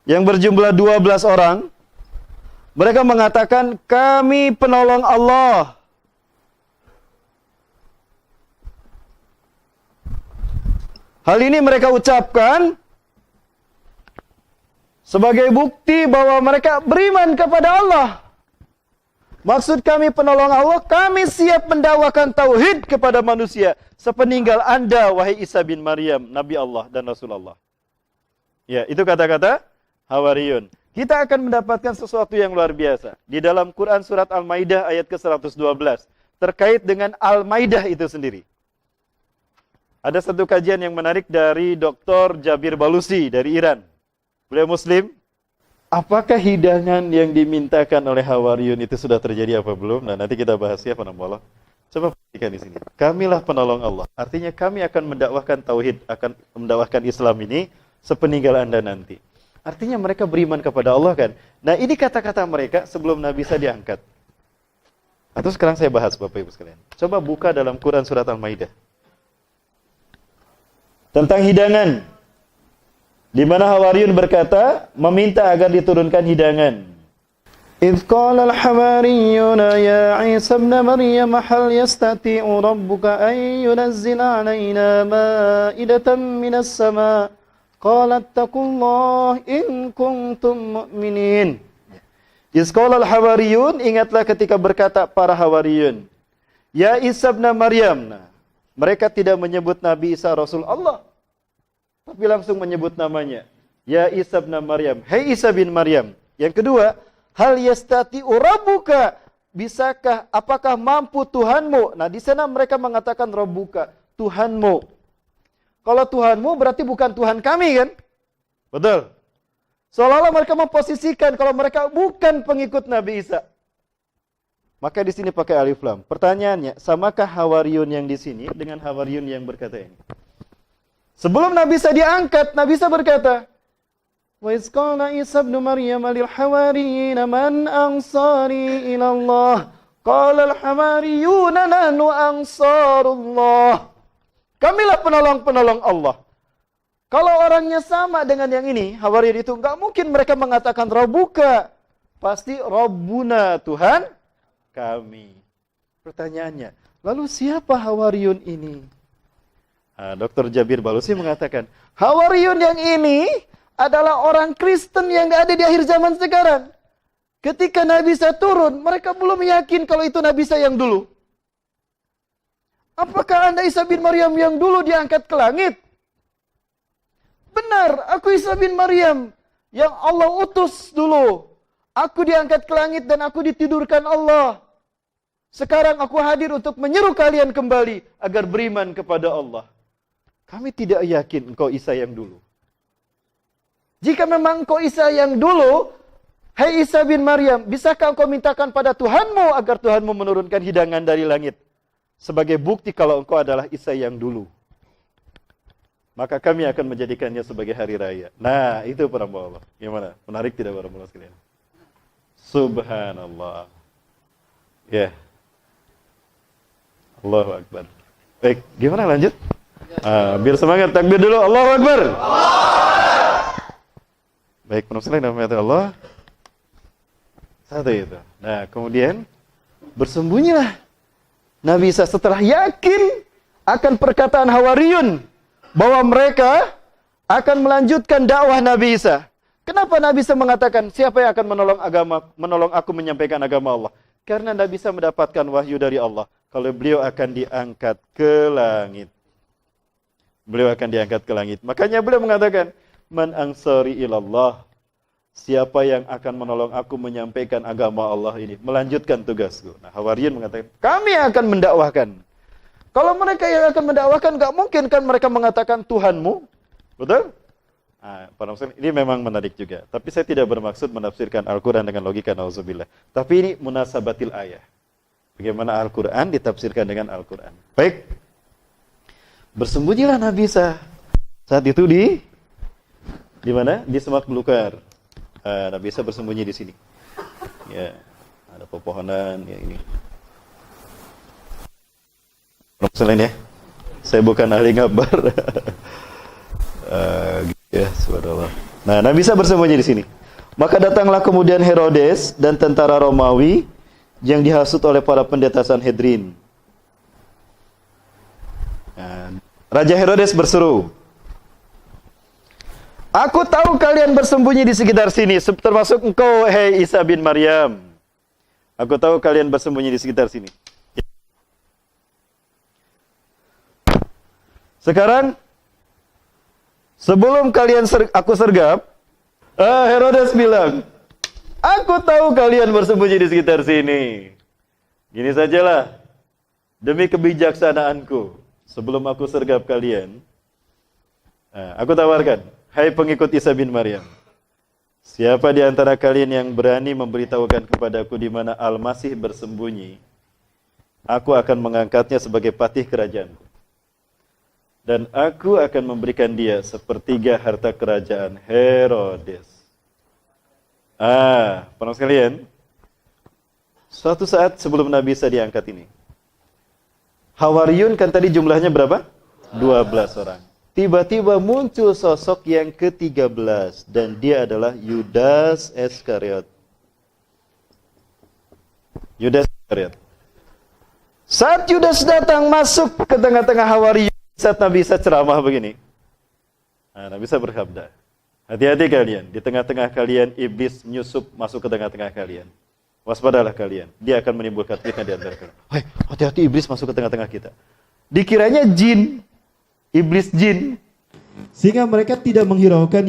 yang berjumlah 12 orang, mereka mengatakan, kami penolong Allah. Hal ini mereka ucapkan sebagai bukti bahwa mereka beriman kepada Allah. Maksud kami penolong Allah, kami siap mendakwakan tauhid kepada manusia sepeninggal Anda, wahai Isa bin Maryam, Nabi Allah dan Rasulullah. Ya, itu kata-kata Hawariyun. Kita akan mendapatkan sesuatu yang luar biasa. Di dalam Quran surat Al-Maidah ayat ke-112. Terkait dengan Al-Maidah itu sendiri. Ada satu kajian yang menarik dari Dr. Jabir Balusi dari Iran. Beliau Muslim. Apakah hidangan yang dimintakan oleh Hawariyun itu sudah terjadi apa belum? Nah, nanti kita bahas ya, Allah. Coba perhatikan di sini. Kamilah penolong Allah. Artinya kami akan mendakwahkan tauhid, akan mendakwahkan Islam ini sepeninggal Anda nanti. Artinya mereka beriman kepada Allah kan. Nah, ini kata-kata mereka sebelum Nabi Isa diangkat. Atau sekarang saya bahas Bapak Ibu sekalian. Coba buka dalam Quran surat Al-Maidah. Tentang hidangan. Di mana Hawariyun berkata, meminta agar diturunkan hidangan. إِذْ قَالَ الْحَوَارِيُّونَ يَا عِيسَى ابْنَ مَرْيَمَ هَلْ يَسْتَطِيعُ رَبُّكَ أَن يُنَزِّلَ عَلَيْنَا مَائِدَةً مِنَ السَّمَاءِ قَالَ اتَّقُوا اللَّهَ إِن كُنتُم مُّؤْمِنِينَ. Isqalal Hawariyun, ingatlah ketika berkata para Hawariyun, Ya Isa bin Maryam. Nah, mereka tidak menyebut Nabi Isa Rasul Allah, tapi langsung menyebut namanya. Ya Isa bin Maryam. Hei Isa bin Maryam. Yang kedua, hal yastati'u rabbuka. Bisakah, apakah mampu Tuhanmu? Nah, di sana mereka mengatakan rabbuka, Tuhanmu. Kalau Tuhanmu berarti bukan Tuhan kami kan? Betul. Seolah-olah mereka memposisikan kalau mereka bukan pengikut Nabi Isa. Maka di sini pakai alif lam. Pertanyaannya, samakah Hawariyun yang di sini dengan Hawariyun yang berkata ini? Sebelum Nabi Isa diangkat, Nabi Isa berkata, Wa iz qala Isa ibn Maryam lil hawariyina man ansari ila Allah? Qala al hawariyuna nahnu ansarullah. Kamilah penolong-penolong Allah. Kalau orangnya sama dengan yang ini, Hawariyun itu, nggak mungkin mereka mengatakan Rabbuka. Pasti Rabbuna, Tuhan kami. Pertanyaannya, lalu siapa Hawariyun ini? Dr. Jabir Balusi mengatakan, Hawariyun yang ini adalah orang Kristen yang nggak ada di akhir zaman sekarang. Ketika Nabi Isa turun, mereka belum yakin kalau itu Nabi Isa yang dulu. Apakah Anda Isa bin Maryam yang dulu diangkat ke langit? Benar, aku Isa bin Maryam yang Allah utus dulu. Aku diangkat ke langit dan aku ditidurkan Allah. Sekarang aku hadir untuk menyeru kalian kembali agar beriman kepada Allah. Kami tidak yakin engkau Isa yang dulu. Jika memang engkau Isa yang dulu, hai Isa bin Maryam, bisakah engkau mintakan pada Tuhanmu agar Tuhanmu menurunkan hidangan dari langit? Sebagai bukti kalau engkau adalah Isa yang dulu. Maka kami akan menjadikannya sebagai hari raya. Nah, itu para hamba Allah. Gimana? Menarik tidak para hamba sekalian? Subhanallah. Ya. Allahu Akbar. Baik, gimana lanjut? Biar semangat, takbir dulu. Allahu Akbar. Baik, para hamba sekalian, nama Allah. Satu itu. Nah, kemudian bersembunyilah Nabi Isa setelah yakin akan perkataan Hawariyun bahwa mereka akan melanjutkan dakwah Nabi Isa. Kenapa Nabi Isa mengatakan, siapa yang akan menolong aku menyampaikan agama Allah? Karena Nabi Isa mendapatkan wahyu dari Allah kalau beliau akan diangkat ke langit. Beliau akan diangkat ke langit. Makanya beliau mengatakan, man ansari ilallah. Siapa yang akan menolong aku menyampaikan agama Allah ini, melanjutkan tugasku. Nah, Hawariyun mengatakan, kami akan mendakwahkan. Kalau mereka yang akan mendakwahkan, gak mungkin kan mereka mengatakan Tuhanmu. Betul? Nah, ini memang menarik juga. Tapi saya tidak bermaksud menafsirkan Al-Quran dengan logika, na'udzubillah. Tapi ini munasabatil ayah. Bagaimana Al-Quran ditafsirkan dengan Al-Quran. Baik. Bersembunyilah Nabi Isa. Saat itu di mana? Di semak belukar. Nabi Isa bersembunyi di sini. Ya, ada pepohonan ya ini. Selain ya, saya bukan ahli ngabar. Ya, subhanallah. Nah, Nabi Isa bersembunyi di sini. Maka datanglah kemudian Herodes dan tentara Romawi yang dihasut oleh para pendeta Sanhedrin. Nah, Raja Herodes berseru, aku tahu kalian bersembunyi di sekitar sini, termasuk engkau, hei Isa bin Maryam. Aku tahu kalian bersembunyi di sekitar sini. Sekarang, sebelum kalian aku sergap, Herodes bilang, aku tahu kalian bersembunyi di sekitar sini. Gini sajalah, demi kebijaksanaanku, sebelum aku sergap kalian, aku tawarkan, hai pengikut Isa bin Maryam, siapa di antara kalian yang berani memberitahukan kepadaku di mana Al-Masih bersembunyi, aku akan mengangkatnya sebagai patih kerajaanku. Dan aku akan memberikan dia sepertiga harta kerajaan Herodes. Para sekalian, suatu saat sebelum Nabi Isa diangkat ini, Hawariyun kan tadi jumlahnya berapa? 12 orang. Tiba-tiba muncul sosok yang ke-13 dan dia adalah Yudas Iskariot. Yudas Iskariot. Saat Yudas datang masuk ke tengah-tengah Hawariyun, saat Nabi Isa ceramah begini, Nabi Isa bersabda, hati-hati kalian, di tengah-tengah kalian iblis menyusup masuk ke tengah-tengah kalian. Waspadalah kalian, dia akan menimbulkan fitnah di antara kalian. Hei, hati-hati iblis masuk ke tengah-tengah kita. Dikiranya jin, iblis jin. Sehingga mereka tidak menghiraukan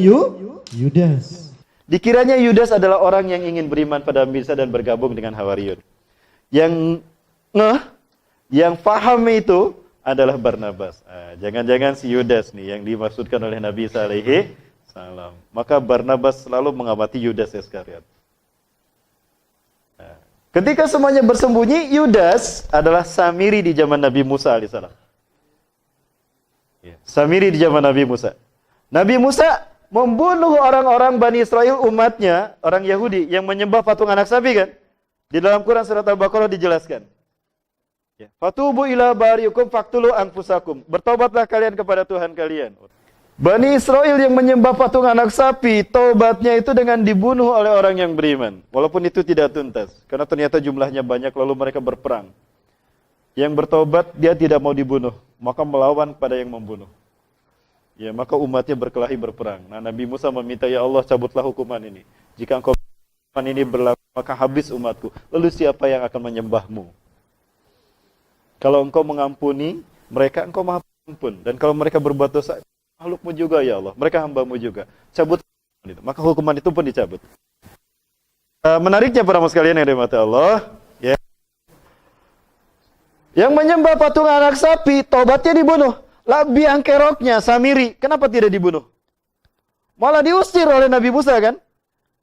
Yudas. Dikiranya Yudas adalah orang yang ingin beriman pada Nabi Isa dan bergabung dengan Hawariyun. Yang paham itu adalah Barnabas. Jangan-jangan si Yudas nih yang dimaksudkan oleh Nabi Isa alaihi salam. Maka Barnabas selalu mengamati Yudas Iskariot. Ketika semuanya bersembunyi, Yudas adalah Samiri di zaman Nabi Musa alaihissalam. Samiri di zaman Nabi Musa. Nabi Musa membunuh orang-orang Bani Israel, umatnya, orang Yahudi yang menyembah patung anak sapi kan? Di dalam Quran surat Al-Baqarah dijelaskan. Fatubu ila bariukum faktulu anfusakum. Bertobatlah kalian kepada Tuhan kalian. Bani Israel yang menyembah patung anak sapi, taubatnya itu dengan dibunuh oleh orang yang beriman. Walaupun itu tidak tuntas, karena ternyata jumlahnya banyak, lalu mereka berperang. Yang bertobat, dia tidak mau dibunuh, maka melawan pada yang membunuh. Ya, maka umatnya berkelahi berperang. Nah, Nabi Musa meminta, ya Allah, cabutlah hukuman ini. Jika engkau hukuman ini berlaku, maka habis umatku. Lalu siapa yang akan menyembahmu? Kalau engkau mengampuni mereka, engkau maha pengampun. Dan kalau mereka berbuat dosa, makhlukmu juga ya Allah. Mereka hambamu juga. Cabut itu. Maka hukuman itu pun dicabut. Menariknya para muslim sekalian yang dirahmati Allah, ya. Yang menyembah patung anak sapi, taubatnya dibunuh. Biang keroknya, Samiri, kenapa tidak dibunuh? Malah diusir oleh Nabi Musa kan?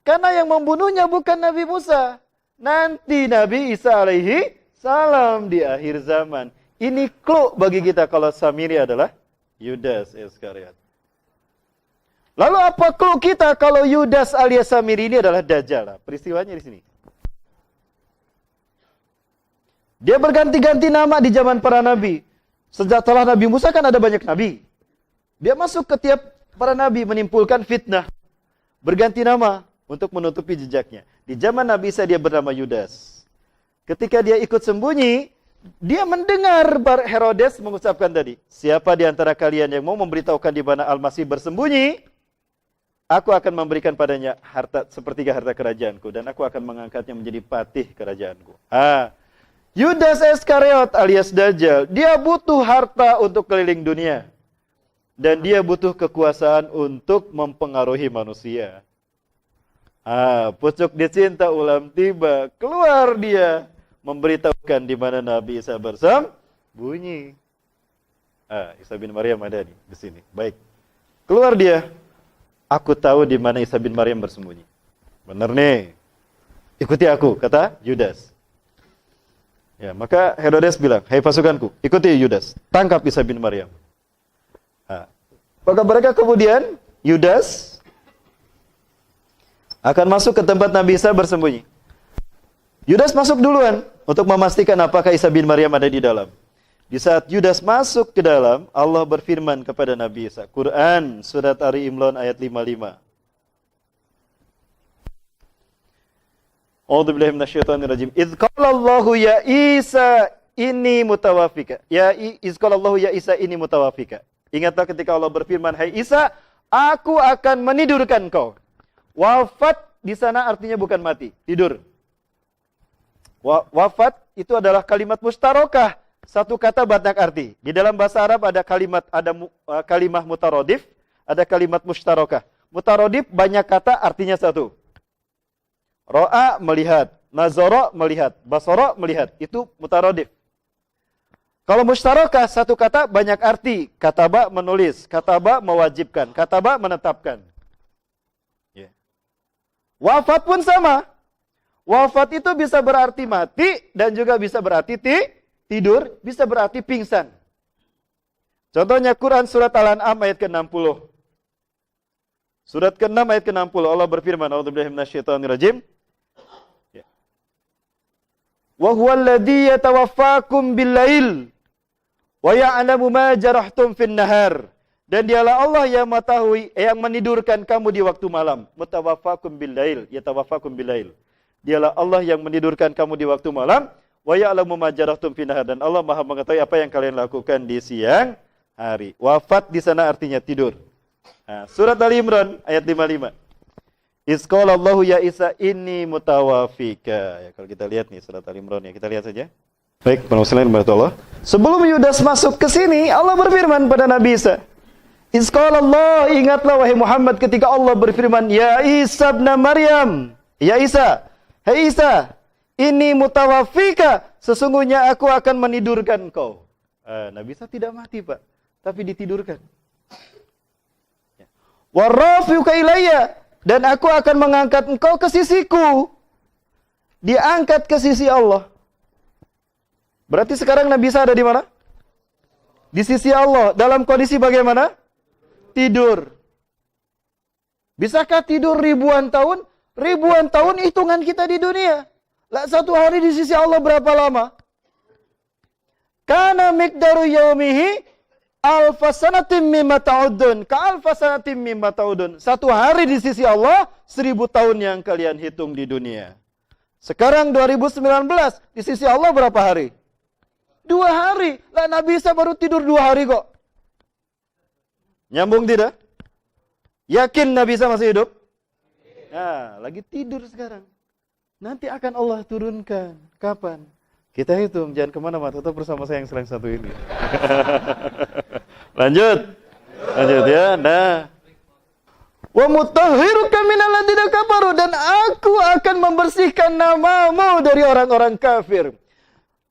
Karena yang membunuhnya bukan Nabi Musa. Nanti Nabi Isa alaihi salam di akhir zaman. Ini clue bagi kita kalau Samiri adalah Yudas Iskariot. Lalu apa clue kita kalau Yudas alias Samiri ini adalah Dajjal? Peristiwanya di sini. Dia berganti-ganti nama di zaman para nabi. Setelah Nabi Musa kan ada banyak nabi. Dia masuk ke tiap para nabi menimbulkan fitnah. Berganti nama untuk menutupi jejaknya. Di zaman Nabi Isa dia bernama Yudas. Ketika dia ikut sembunyi, dia mendengar Herodes mengucapkan tadi, siapa di antara kalian yang mau memberitahukan di mana Al-Masih bersembunyi, aku akan memberikan padanya harta sepertiga harta kerajaanku dan aku akan mengangkatnya menjadi patih kerajaanku. Yudas Iskariot alias Dajjal, dia butuh harta untuk keliling dunia. Dan dia butuh kekuasaan untuk mempengaruhi manusia. Pucuk dicinta ulam tiba, keluar dia memberitahukan di mana Nabi Isa bersembunyi. Isa bin Maryam ada di sini. Baik. Keluar dia. Aku tahu di mana Isa bin Maryam bersembunyi. Benar nih. Ikuti aku, kata Yudas. Ya, maka Herodes bilang, "Hai pasukanku, ikuti Yudas, tangkap Isa bin Maryam." Maka mereka kemudian Yudas akan masuk ke tempat Nabi Isa bersembunyi. Yudas masuk duluan untuk memastikan apakah Isa bin Maryam ada di dalam. Di saat Yudas masuk ke dalam, Allah berfirman kepada Nabi Isa. Quran surat Ali Imran ayat 55. A'udzubillahi minasyaitonirrajim. Idz qala Allahu ya Isa inni mutawaffika. Idz qala Allahu ya Isa inni mutawaffika. Ingatlah ketika Allah berfirman, "Hai Isa, aku akan menidurkan kau." Wafat di sana artinya bukan mati, tidur. Wafat itu adalah kalimat mustarokah, satu kata banyak arti. Di dalam bahasa Arab ada kalimah mutarodif, ada kalimat mustarokah. Mutarodif banyak kata artinya satu. Ro'a melihat, nazara melihat, basara melihat, itu mutarodif. Kalau mustarokah satu kata banyak arti, kataba menulis, kataba mewajibkan, kataba menetapkan. Wafat pun sama. Wafat itu bisa berarti mati dan juga bisa berarti tidur, bisa berarti pingsan. Contohnya Quran surat Al-An'am ayat ke-60. Surat ke-6 ayat ke-60 Allah berfirman, A'udzubillahi minasyaitonirrajim. Wa huwal ladzi yatawaffakum bil-lail wa ya'lamu ma jarahtum fin nahar. Dan dialah Allah yang mengetahui, yang menidurkan kamu di waktu malam. Mutawaffakum bil-lail, yatawaffakum bil-lail. Dialah Allah yang menidurkan kamu di waktu malam. Wa ya'lamu ma jarahtum fin nahar. Dan Allah Maha mengetahui apa yang kalian lakukan di siang hari. Wafat di sana artinya tidur. Surat Ali Imran ayat 55. Iz qala Allahu ya Isa inni mutawaffika. Ya, kalau kita lihat nih surat Ali Imran ya, kita lihat saja. Baik, para muslimin Allah. Sebelum Yudas masuk ke sini, Allah berfirman pada Nabi Isa. Iz qala Allah, ingatlah wahai Muhammad ketika Allah berfirman, ya Isa bin Maryam. Ya Isa, hai Isa, ini mutawaffika, sesungguhnya aku akan menidurkan kau. Nabi Isa tidak mati, Pak, tapi ditidurkan. Wa rafiuka ilayya, dan aku akan mengangkat engkau ke sisiku. Diangkat ke sisi Allah. Berarti sekarang Nabi Isa ada di mana? Di sisi Allah. Dalam kondisi bagaimana? Tidur. Bisakah tidur ribuan tahun? Ribuan tahun hitungan kita di dunia. Lah satu hari di sisi Allah berapa lama? Kana miqdaru yaumihi alfasanatim mimma ta'udun, ka alfasanatim mimma ta'udun. Satu hari di sisi Allah 1000 tahun yang kalian hitung di dunia. Sekarang 2019, di sisi Allah berapa hari? 2 hari. Lah Nabi Isa baru tidur 2 hari kok. Nyambung tidak? Yakin Nabi Isa masih hidup? Nah, lagi tidur sekarang. Nanti akan Allah turunkan. Kapan? Kita hitung, jangan kemana-mana, tetap bersama saya yang selain satu ini. Lanjut ya. Nah, wa mutahhiruka minal ladzina kafaru, dan aku akan membersihkan namamu dari orang-orang kafir.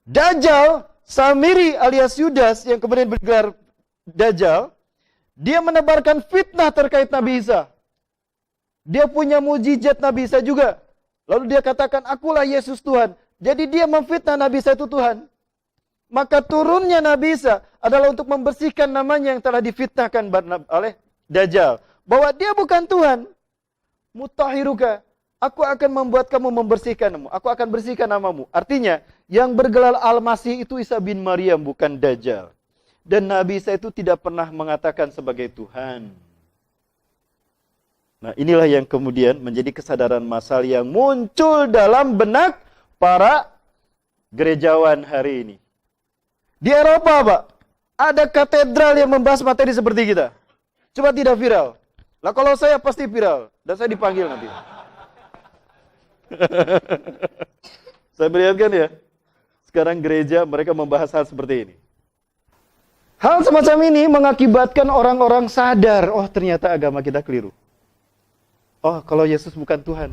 Dajjal, Samiri alias Yudas yang kemudian bergelar Dajjal, dia menebarkan fitnah terkait Nabi Isa. Dia punya mujizat Nabi Isa juga. Lalu dia katakan, akulah Yesus Tuhan. Jadi dia memfitnah Nabi Isa itu Tuhan. Maka turunnya Nabi Isa adalah untuk membersihkan namanya yang telah difitnahkan oleh Dajjal. Bahwa dia bukan Tuhan. Mutahhiruka. Aku akan membuat kamu membersihkanmu. Aku akan bersihkan namamu. Artinya, yang bergelar Al-Masih itu Isa bin Maryam, bukan Dajjal. Dan Nabi Isa itu tidak pernah mengatakan sebagai Tuhan. Nah, inilah yang kemudian menjadi kesadaran massal yang muncul dalam benak para gerejawan hari ini. Di Eropa, Pak, ada katedral yang membahas materi seperti kita. Coba tidak viral. Lah kalau saya pasti viral dan saya dipanggil nanti. Saya perlihatkan ya. Sekarang gereja mereka membahas hal seperti ini. Hal semacam ini mengakibatkan orang-orang sadar, oh ternyata agama kita keliru. Oh, kalau Yesus bukan Tuhan,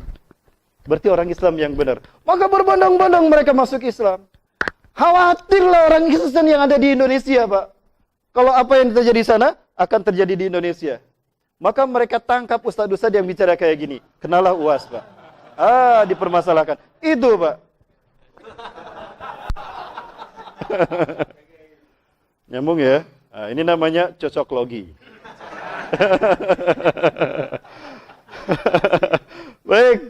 berarti orang Islam yang benar. Maka berbondong-bondong mereka masuk Islam. Khawatirlah orang Kristen yang ada di Indonesia, Pak. Kalau apa yang terjadi di sana, akan terjadi di Indonesia. Maka mereka tangkap ustadz-ustadz yang bicara kayak gini. Kenalah UAS, Pak. Dipermasalahkan. Itu, Pak. Nyambung ya? Nah, ini namanya cocoklogi. Baik.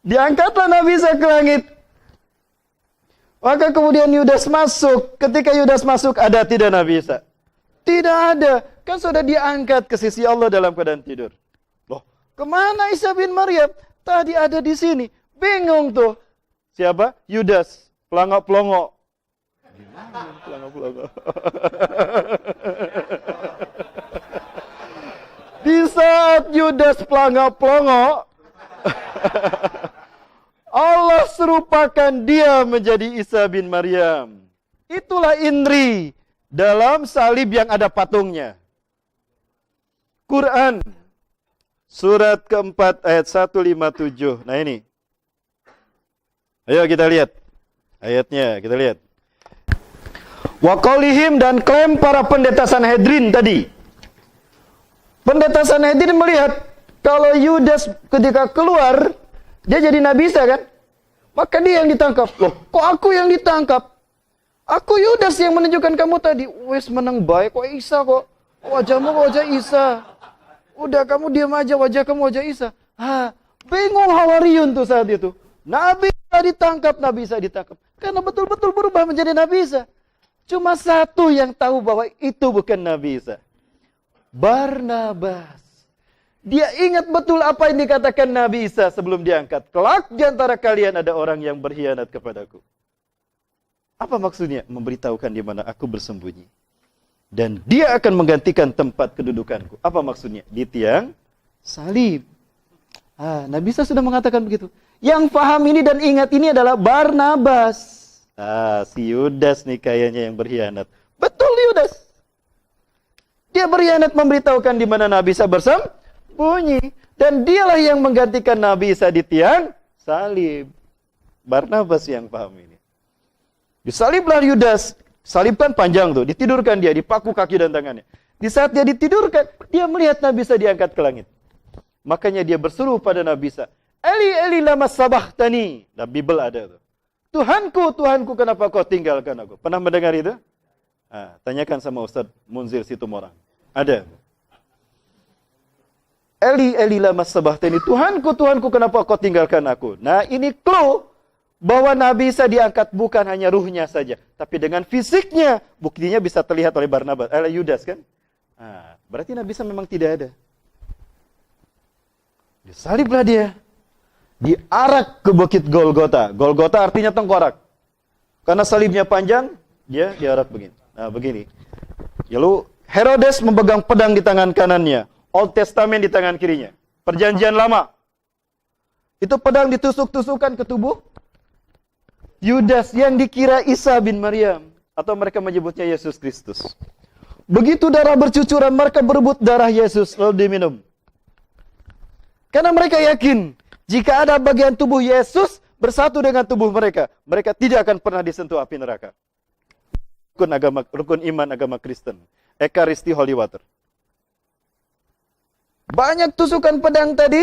Diangkatlah Nabi Isa ke langit. Maka kemudian Yudas masuk. Ketika Yudas masuk, ada tidak Nabi Isa? Tidak ada. Kan sudah diangkat ke sisi Allah dalam keadaan tidur. Loh, kemana Isa bin Maryam? Tadi ada di sini. Bingung tuh. Siapa? Yudas. Pelangok-pelongok. Gimana pelangok-pelongok? Di saat Yudas pelangok-pelongok, Allah serupakan dia menjadi Isa bin Maryam. Itulah indri dalam salib yang ada patungnya. Quran surat keempat ayat 157. Nah ini. Ayo kita lihat. Ayatnya kita lihat. Wa qaulihim, dan klaim para pendeta Sanhedrin tadi. Pendeta Sanhedrin melihat kalau Yudas ketika keluar, dia jadi Nabi Isa kan? Maka dia yang ditangkap. Loh, kok aku yang ditangkap? Aku Yudas yang menunjukkan kamu tadi. Wes menang baik, kok Isa kok? Wajahmu wajah Isa. Udah kamu diam aja, wajah kamu wajah Isa. Bingung Hawariyun tuh saat itu. Nabi Isa ditangkap, Nabi Isa ditangkap. Karena betul-betul berubah menjadi Nabi Isa. Cuma satu yang tahu bahwa itu bukan Nabi Isa. Barnabas. Dia ingat betul apa yang dikatakan Nabi Isa sebelum diangkat. Kelak di antara kalian ada orang yang berkhianat kepadaku. Apa maksudnya? Memberitahukan di mana aku bersembunyi. Dan dia akan menggantikan tempat kedudukanku. Apa maksudnya? Di tiang salib. Nabi Isa sudah mengatakan begitu. Yang paham ini dan ingat ini adalah Barnabas. Si Yudas nih kayaknya yang berkhianat. Betul Yudas. Dia berkhianat memberitahukan di mana Nabi Isa bersembunyi. Dan dialah yang menggantikan Nabi Isa di tiang salib. Barnabas yang paham ini. Disaliblah Yudas. Salib kan panjang tuh. Ditidurkan dia. Dipaku kaki dan tangannya. Di saat dia ditidurkan, dia melihat Nabi Isa diangkat ke langit. Makanya dia berseru pada Nabi Isa. Eli, Eli lama sabahtani. Nah, Bible ada tuh. Tuhanku, Tuhanku, kenapa kau tinggalkan aku? Pernah mendengar itu? Tanyakan sama Ustaz Munzir Situmorang. Ada. Eli, Eli lama sabahtani. Tuhanku, Tuhanku, kenapa kau tinggalkan aku? Nah, ini clue bahwa Nabi Isa diangkat bukan hanya ruhnya saja, tapi dengan fisiknya. Buktinya bisa terlihat oleh Yudas kan? Nah, berarti Nabi Isa memang tidak ada. Disaliblah dia. Diarak ke bukit Golgota. Golgota artinya tengkorak. Karena salibnya panjang, dia diarak begini. Nah, begini. Lalu Herodes memegang pedang di tangan kanannya, Old Testament di tangan kirinya. Perjanjian lama. Itu pedang ditusuk-tusukkan ke tubuh Yudas yang dikira Isa bin Maryam. Atau mereka menyebutnya Yesus Kristus. Begitu darah bercucuran, mereka berebut darah Yesus, lalu diminum. Karena mereka yakin, jika ada bagian tubuh Yesus bersatu dengan tubuh mereka, mereka tidak akan pernah disentuh api neraka. Rukun iman agama Kristen. Ekaristi Holy Water. Banyak tusukan pedang tadi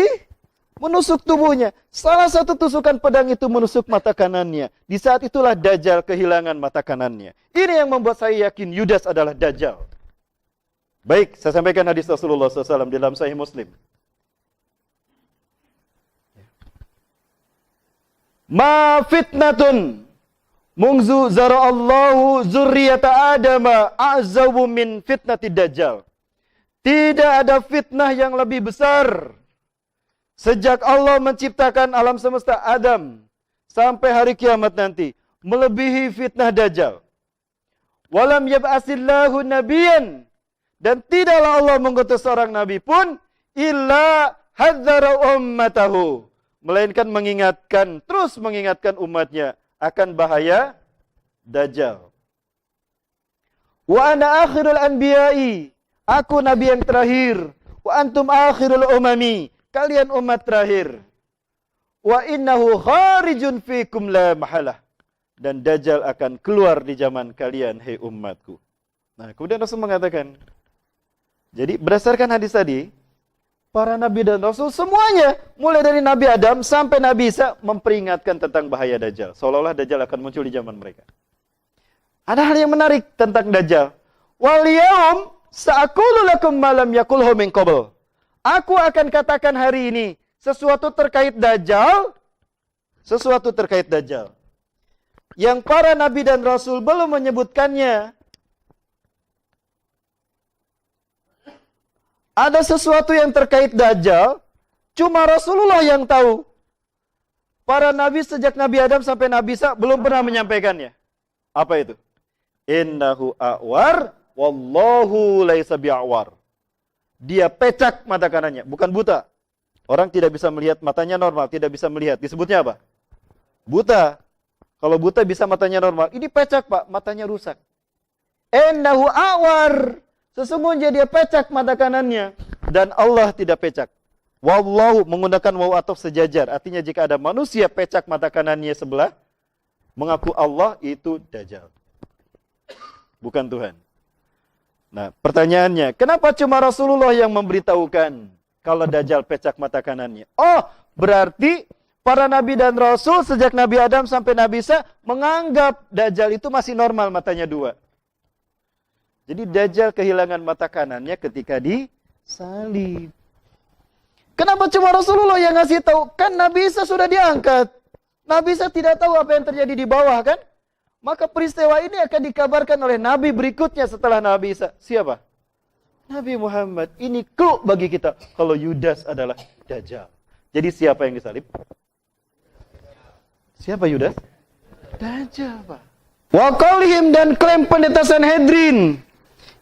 menusuk tubuhnya. Salah satu tusukan pedang itu menusuk mata kanannya. Di saat itulah Dajjal kehilangan mata kanannya. Ini yang membuat saya yakin Yudas adalah Dajjal. Baik, saya sampaikan hadis Rasulullah SAW di dalam Sahih Muslim. Ma fitnatun mungzu zara'allahu zurriyata adama a'zawu min fitnati Dajjal. Tidak ada fitnah yang lebih besar sejak Allah menciptakan alam semesta Adam sampai hari kiamat nanti, melebihi fitnah Dajjal. Walam yab'asillahu nabiyan, dan tidaklah Allah mengutus seorang nabi pun illa hadzara ummatahu, melainkan mengingatkan, terus mengingatkan umatnya akan bahaya Dajjal. Wa ana akhirul anbiya'i, aku nabi yang terakhir. Wa antum akhirul umami, kalian umat terakhir. Wa innahu kharijun fikum la mahalah, dan Dajjal akan keluar di zaman kalian, hei umatku. Nah, kemudian Rasul mengatakan, jadi berdasarkan hadis tadi, para nabi dan rasul semuanya, mulai dari Nabi Adam sampai Nabi Isa, memperingatkan tentang bahaya Dajjal. Seolah-olah Dajjal akan muncul di zaman mereka. Ada hal yang menarik tentang Dajjal. Wal yaum sa'aqulu lakum ma lam yaqulhu min qabl. Aku akan katakan hari ini sesuatu terkait Dajjal, yang para nabi dan rasul belum menyebutkannya. Ada sesuatu yang terkait Dajjal, cuma Rasulullah yang tahu. Para nabi sejak Nabi Adam sampai Nabi Isa belum pernah menyampaikannya. Apa itu? Innahu a'war, wallahu laisa bi'awar. Dia pecak mata kanannya, bukan buta. Orang tidak bisa melihat, matanya normal, tidak bisa melihat. Disebutnya apa? Buta. Kalau buta bisa matanya normal. Ini pecak, Pak, matanya rusak. Innahu a'war. Sesungguhnya dia pecak mata kanannya. Dan Allah tidak pecak. Wallahu menggunakan waw ataf sejajar. Artinya jika ada manusia pecak mata kanannya sebelah, mengaku Allah, itu Dajjal. Bukan Tuhan. Nah, pertanyaannya, kenapa cuma Rasulullah yang memberitahukan kalau Dajjal pecak mata kanannya? Oh, berarti para nabi dan rasul sejak Nabi Adam sampai Nabi Isa menganggap Dajjal itu masih normal, matanya dua. Jadi Dajjal kehilangan mata kanannya ketika disalib. Kenapa cuma Rasulullah yang ngasih tahu? Kan Nabi Isa sudah diangkat. Nabi Isa tidak tahu apa yang terjadi di bawah kan? Maka peristiwa ini akan dikabarkan oleh Nabi berikutnya setelah Nabi Isa. Siapa? Nabi Muhammad. Ini clue bagi kita kalau Yudas adalah Dajjal. Jadi siapa yang disalib? Siapa Yudas? Dajjal, Pak. Wa qaulihim, dan klaim pendeta Sanhedrin.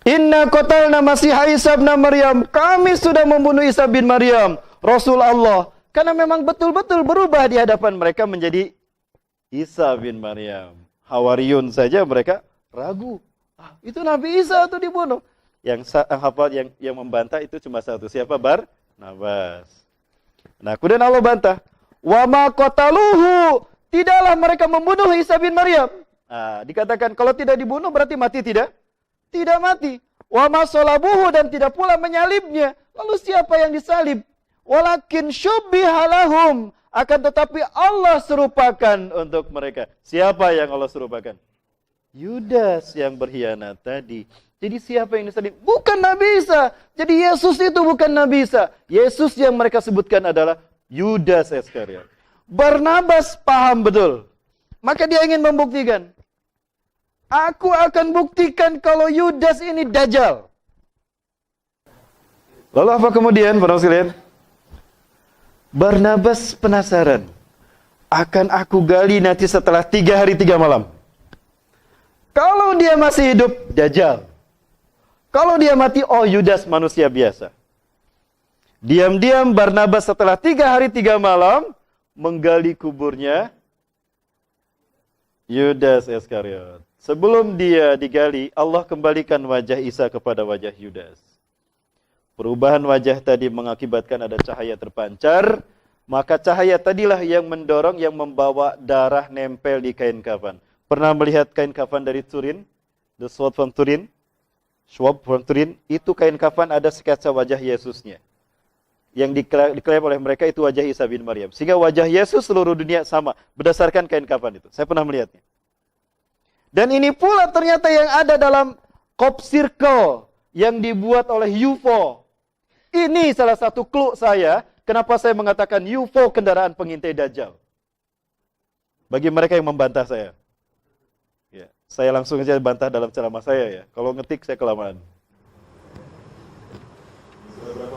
Inna qatalna Masiha Isa bin Maryam. Kami sudah membunuh Isa bin Maryam, Rasul Allah. Karena memang betul-betul berubah di hadapan mereka menjadi Isa bin Maryam. Hawariyun saja mereka ragu. Ah, itu Nabi Isa itu dibunuh. Yang hafal yang membantah itu cuma satu. Siapa? Barnabas. Nah, kemudian Allah bantah. Wa ma qataluhu. Tidaklah mereka membunuh Isa bin Maryam. Nah, dikatakan kalau tidak dibunuh berarti mati tidak? Tidak mati. Wa ma salabuhu, dan tidak pula menyalibnya. Lalu siapa yang disalib? Walakin syubbiha lahum, akan tetapi Allah serupakan untuk mereka. Siapa yang Allah serupakan? Yudas yang berkhianat tadi. Jadi siapa yang disalib? Bukan Nabi Isa. Jadi Yesus itu bukan Nabi Isa. Yesus yang mereka sebutkan adalah Yudas Iskariot. Barnabas paham betul. Maka dia ingin membuktikan. Aku akan buktikan kalau Yudas ini dajjal. Lalu apa kemudian, para sekalian? Barnabas penasaran. Akan aku gali nanti setelah 3 hari 3 malam. Kalau dia masih hidup, dajjal. Kalau dia mati, oh Yudas manusia biasa. Diam-diam Barnabas setelah 3 hari 3 malam menggali kuburnya Yudas Iskariot. Sebelum dia digali, Allah kembalikan wajah Isa kepada wajah Yudas. Perubahan wajah tadi mengakibatkan ada cahaya terpancar, maka cahaya tadilah yang mendorong, yang membawa darah nempel di kain kafan. Pernah melihat kain kafan dari Turin? The Sword from Turin? Schwab from Turin, itu kain kafan ada sketsa wajah Yesusnya. Yang diklaim oleh mereka itu wajah Isa bin Maryam. Sehingga wajah Yesus seluruh dunia sama, berdasarkan kain kafan itu. Saya pernah melihatnya. Dan ini pula ternyata yang ada dalam Cop Circle yang dibuat oleh UFO. Ini salah satu clue saya, kenapa saya mengatakan UFO kendaraan pengintai Dajjal. Bagi mereka yang membantah saya. Ya, saya langsung saja bantah dalam ceramah saya ya. Kalau ngetik saya kelamaan.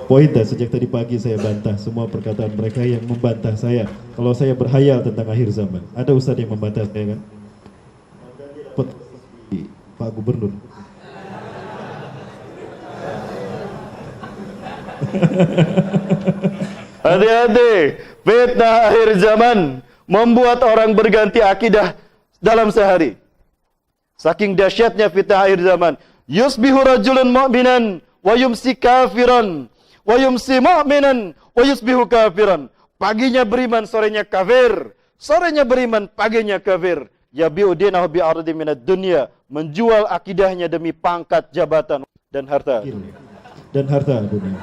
Poin dah, sejak tadi pagi saya bantah semua perkataan mereka yang membantah saya. Kalau saya berhayal tentang akhir zaman. Ada ustaz yang membantah saya kan? Pak Gubernur. Hati-hati, fitnah akhir zaman membuat orang berganti akidah dalam sehari. Saking dahsyatnya fitnah akhir zaman. Yusbihu rajulun mu'minan wa yumsi kafiran wa yumsi mu'minan wa yusbihu kafiran. Paginya beriman, sorenya kafir. Sorenya beriman, paginya kafir. Yabi'u dinahu bi'ardi minad dunya. Menjual akidahnya demi pangkat, jabatan dan harta. Dan harta dunia.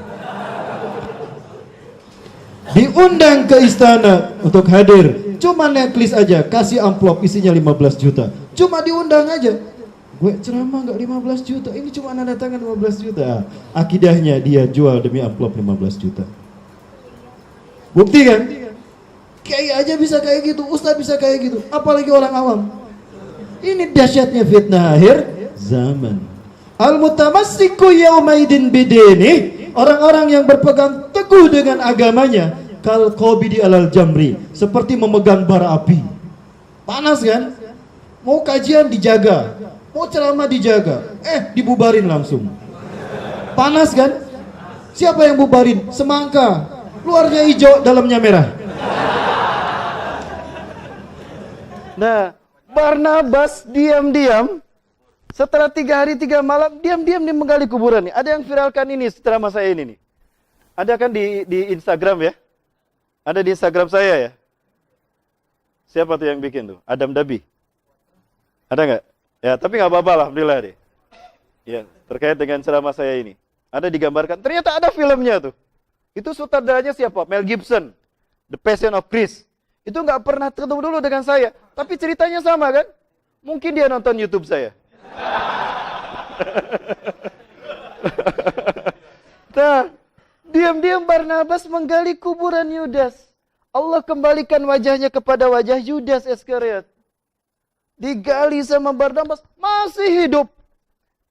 Diundang ke istana untuk hadir. Cuma necklace aja, kasih amplop isinya 15 juta. Cuma diundang aja. Gue ceramah nggak 15 juta, ini cuma nanda tangan 15 juta. Akidahnya dia jual demi amplop 15 juta. Bukti kan? Kayak aja bisa kayak gitu, ustaz bisa kayak gitu. Apalagi orang awam. Ini dahsyatnya fitnah akhir zaman. Al-mutamassiku yaumaidin bidini. Orang-orang yang berpegang teguh dengan agamanya, kal qabidi alal jamri, seperti memegang bara api. Panas kan? Mau kajian dijaga, mau ceramah dijaga, dibubarin langsung. Panas kan? Siapa yang bubarin? Semangka, luarnya hijau, dalamnya merah. Nah, Barnabas diam-diam setelah 3 hari 3 malam, diam-diam dia menggali kuburan nih. Ada yang viralkan ini setelah masa ini nih. Ada kan di Instagram ya? Ada di Instagram saya ya? Siapa tuh yang bikin tuh? Adam Dabi. Ada nggak? Ya, tapi nggak apa-apa, alhamdulillah deh. Ya, terkait dengan ceramah saya ini. Ada digambarkan, ternyata ada filmnya tuh. Itu sutradaranya siapa? Mel Gibson. The Passion of Christ. Itu nggak pernah ketemu dulu dengan saya. Tapi ceritanya sama kan? Mungkin dia nonton YouTube saya. Nah, diam-diam Barnabas menggali kuburan Yudas. Allah kembalikan wajahnya kepada wajah Yudas Iskariot. Digali sama Barnabas, masih hidup.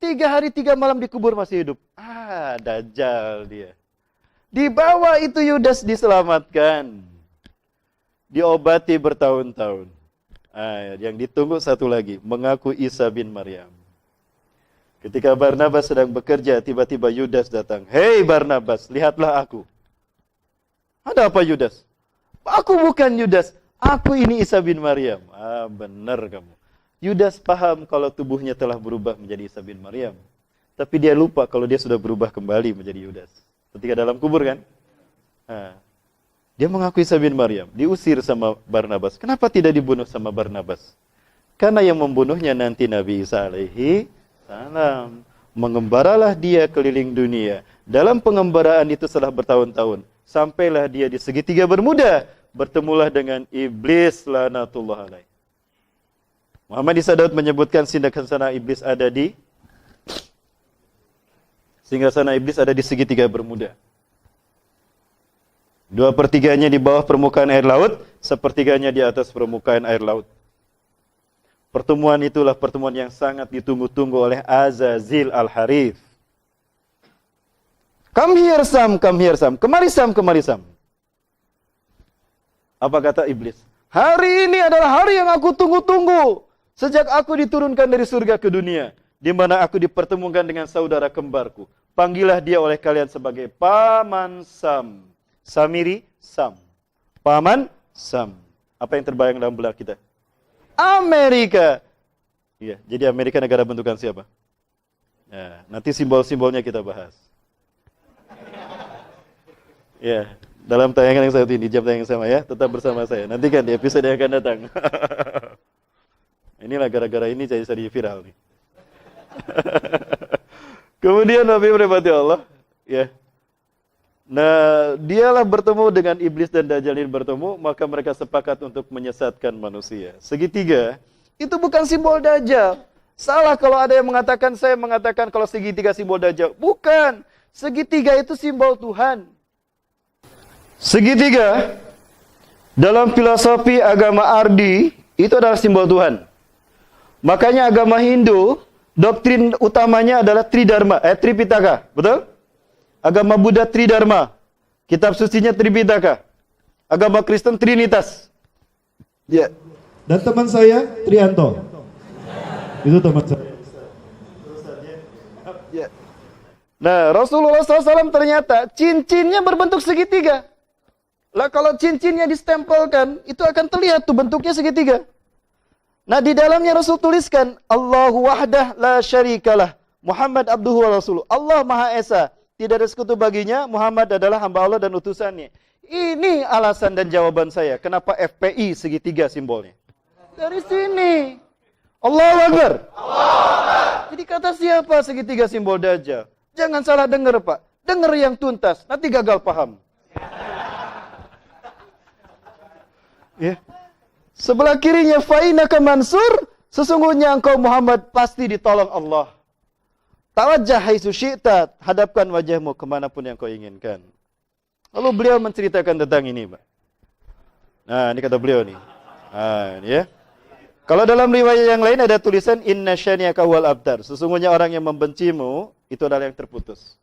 3 hari 3 malam dikubur masih hidup. Dajjal dia. Dibawa itu Yudas diselamatkan. Diobati bertahun-tahun. Yang ditunggu satu lagi, mengaku Isa bin Maryam. Ketika Barnabas sedang bekerja, tiba-tiba Yudas datang. Hei Barnabas, lihatlah aku. Ada apa Yudas? Aku bukan Yudas, aku ini Isa bin Maryam. Benar kamu. Yudas paham kalau tubuhnya telah berubah menjadi Isa bin Maryam. Tapi dia lupa kalau dia sudah berubah kembali menjadi Yudas. Ketika dalam kubur kan? Dia mengaku Isa bin Maryam, diusir sama Barnabas. Kenapa tidak dibunuh sama Barnabas? Karena yang membunuhnya nanti Nabi Isa alaihi salam. Mengembaralah dia keliling dunia. Dalam pengembaraan itu setelah bertahun-tahun, sampailah dia di segitiga Bermuda, bertemulah dengan iblis laknatullah alaih. Muhammad Isa Daud menyebutkan singgasana iblis ada di segitiga Bermuda. 2/3-nya di bawah permukaan air laut, 1/3-nya di atas permukaan air laut. Pertemuan itulah pertemuan yang sangat ditunggu-tunggu oleh Azazil Al-Harith. Come here Sam, come here Sam. Kemari Sam, kemari Sam. Apa kata iblis? Hari ini adalah hari yang aku tunggu-tunggu. Sejak aku diturunkan dari surga ke dunia. Di mana aku dipertemukan dengan saudara kembarku. Panggillah dia oleh kalian sebagai Paman Sam. Samiri Sam. Paman Sam. Apa yang terbayang dalam benak kita? Amerika. Iya, jadi Amerika negara bentukan siapa? Ya, nanti simbol-simbolnya kita bahas. Ya, dalam tayangan yang satu ini, jam tayang yang sama ya, tetap bersama saya. Nantikan di episode yang akan datang. Inilah gara-gara ini jadi viral nih. Kemudian Nabi merepati Allah, ya. Nah, dialah bertemu dengan iblis dan Dajjal ini bertemu, maka mereka sepakat untuk menyesatkan manusia. Segitiga itu bukan simbol Dajjal. Salah kalau ada yang mengatakan, saya mengatakan kalau segitiga simbol Dajjal. Bukan. Segitiga itu simbol Tuhan. Segitiga dalam filosofi agama Ardi itu adalah simbol Tuhan. Makanya agama Hindu doktrin utamanya adalah Tripitaka, betul? Agama Buddha Tridharma, kitab sucinya Tripitaka. Agama Kristen Trinitas. Ya. Dan teman saya Trianto. Itu teman saya. Ya. Nah, Rasulullah SAW ternyata cincinnya berbentuk segitiga. Lah kalau cincinnya distempelkan, itu akan terlihat tuh bentuknya segitiga. Nah di dalamnya Rasul tuliskan, Allahu wahdah la syarikalah, Muhammad abduhu wa rasuluh. Allah Maha Esa, tidak ada sekutu baginya, Muhammad adalah hamba Allah dan utusannya. Ini alasan dan jawaban saya, kenapa FPI segitiga simbolnya. Dari sini. Allahu Akbar. Jadi kata siapa segitiga simbol Dajjal? Jangan salah dengar Pak, dengar yang tuntas, nanti gagal paham. Ya. Sebelah kirinya fa'inaka mansur, sesungguhnya engkau Muhammad pasti ditolong Allah. Tawajjah haitsu syi'ta, hadapkan wajahmu kemanapun yang kau inginkan. Lalu beliau menceritakan tentang ini, Pak. Nah, ini kata beliau nih. Nah, ini ya. Kalau dalam riwayat yang lain ada tulisan inna syani'aka wal abtar. Sesungguhnya orang yang membencimu itu adalah yang terputus.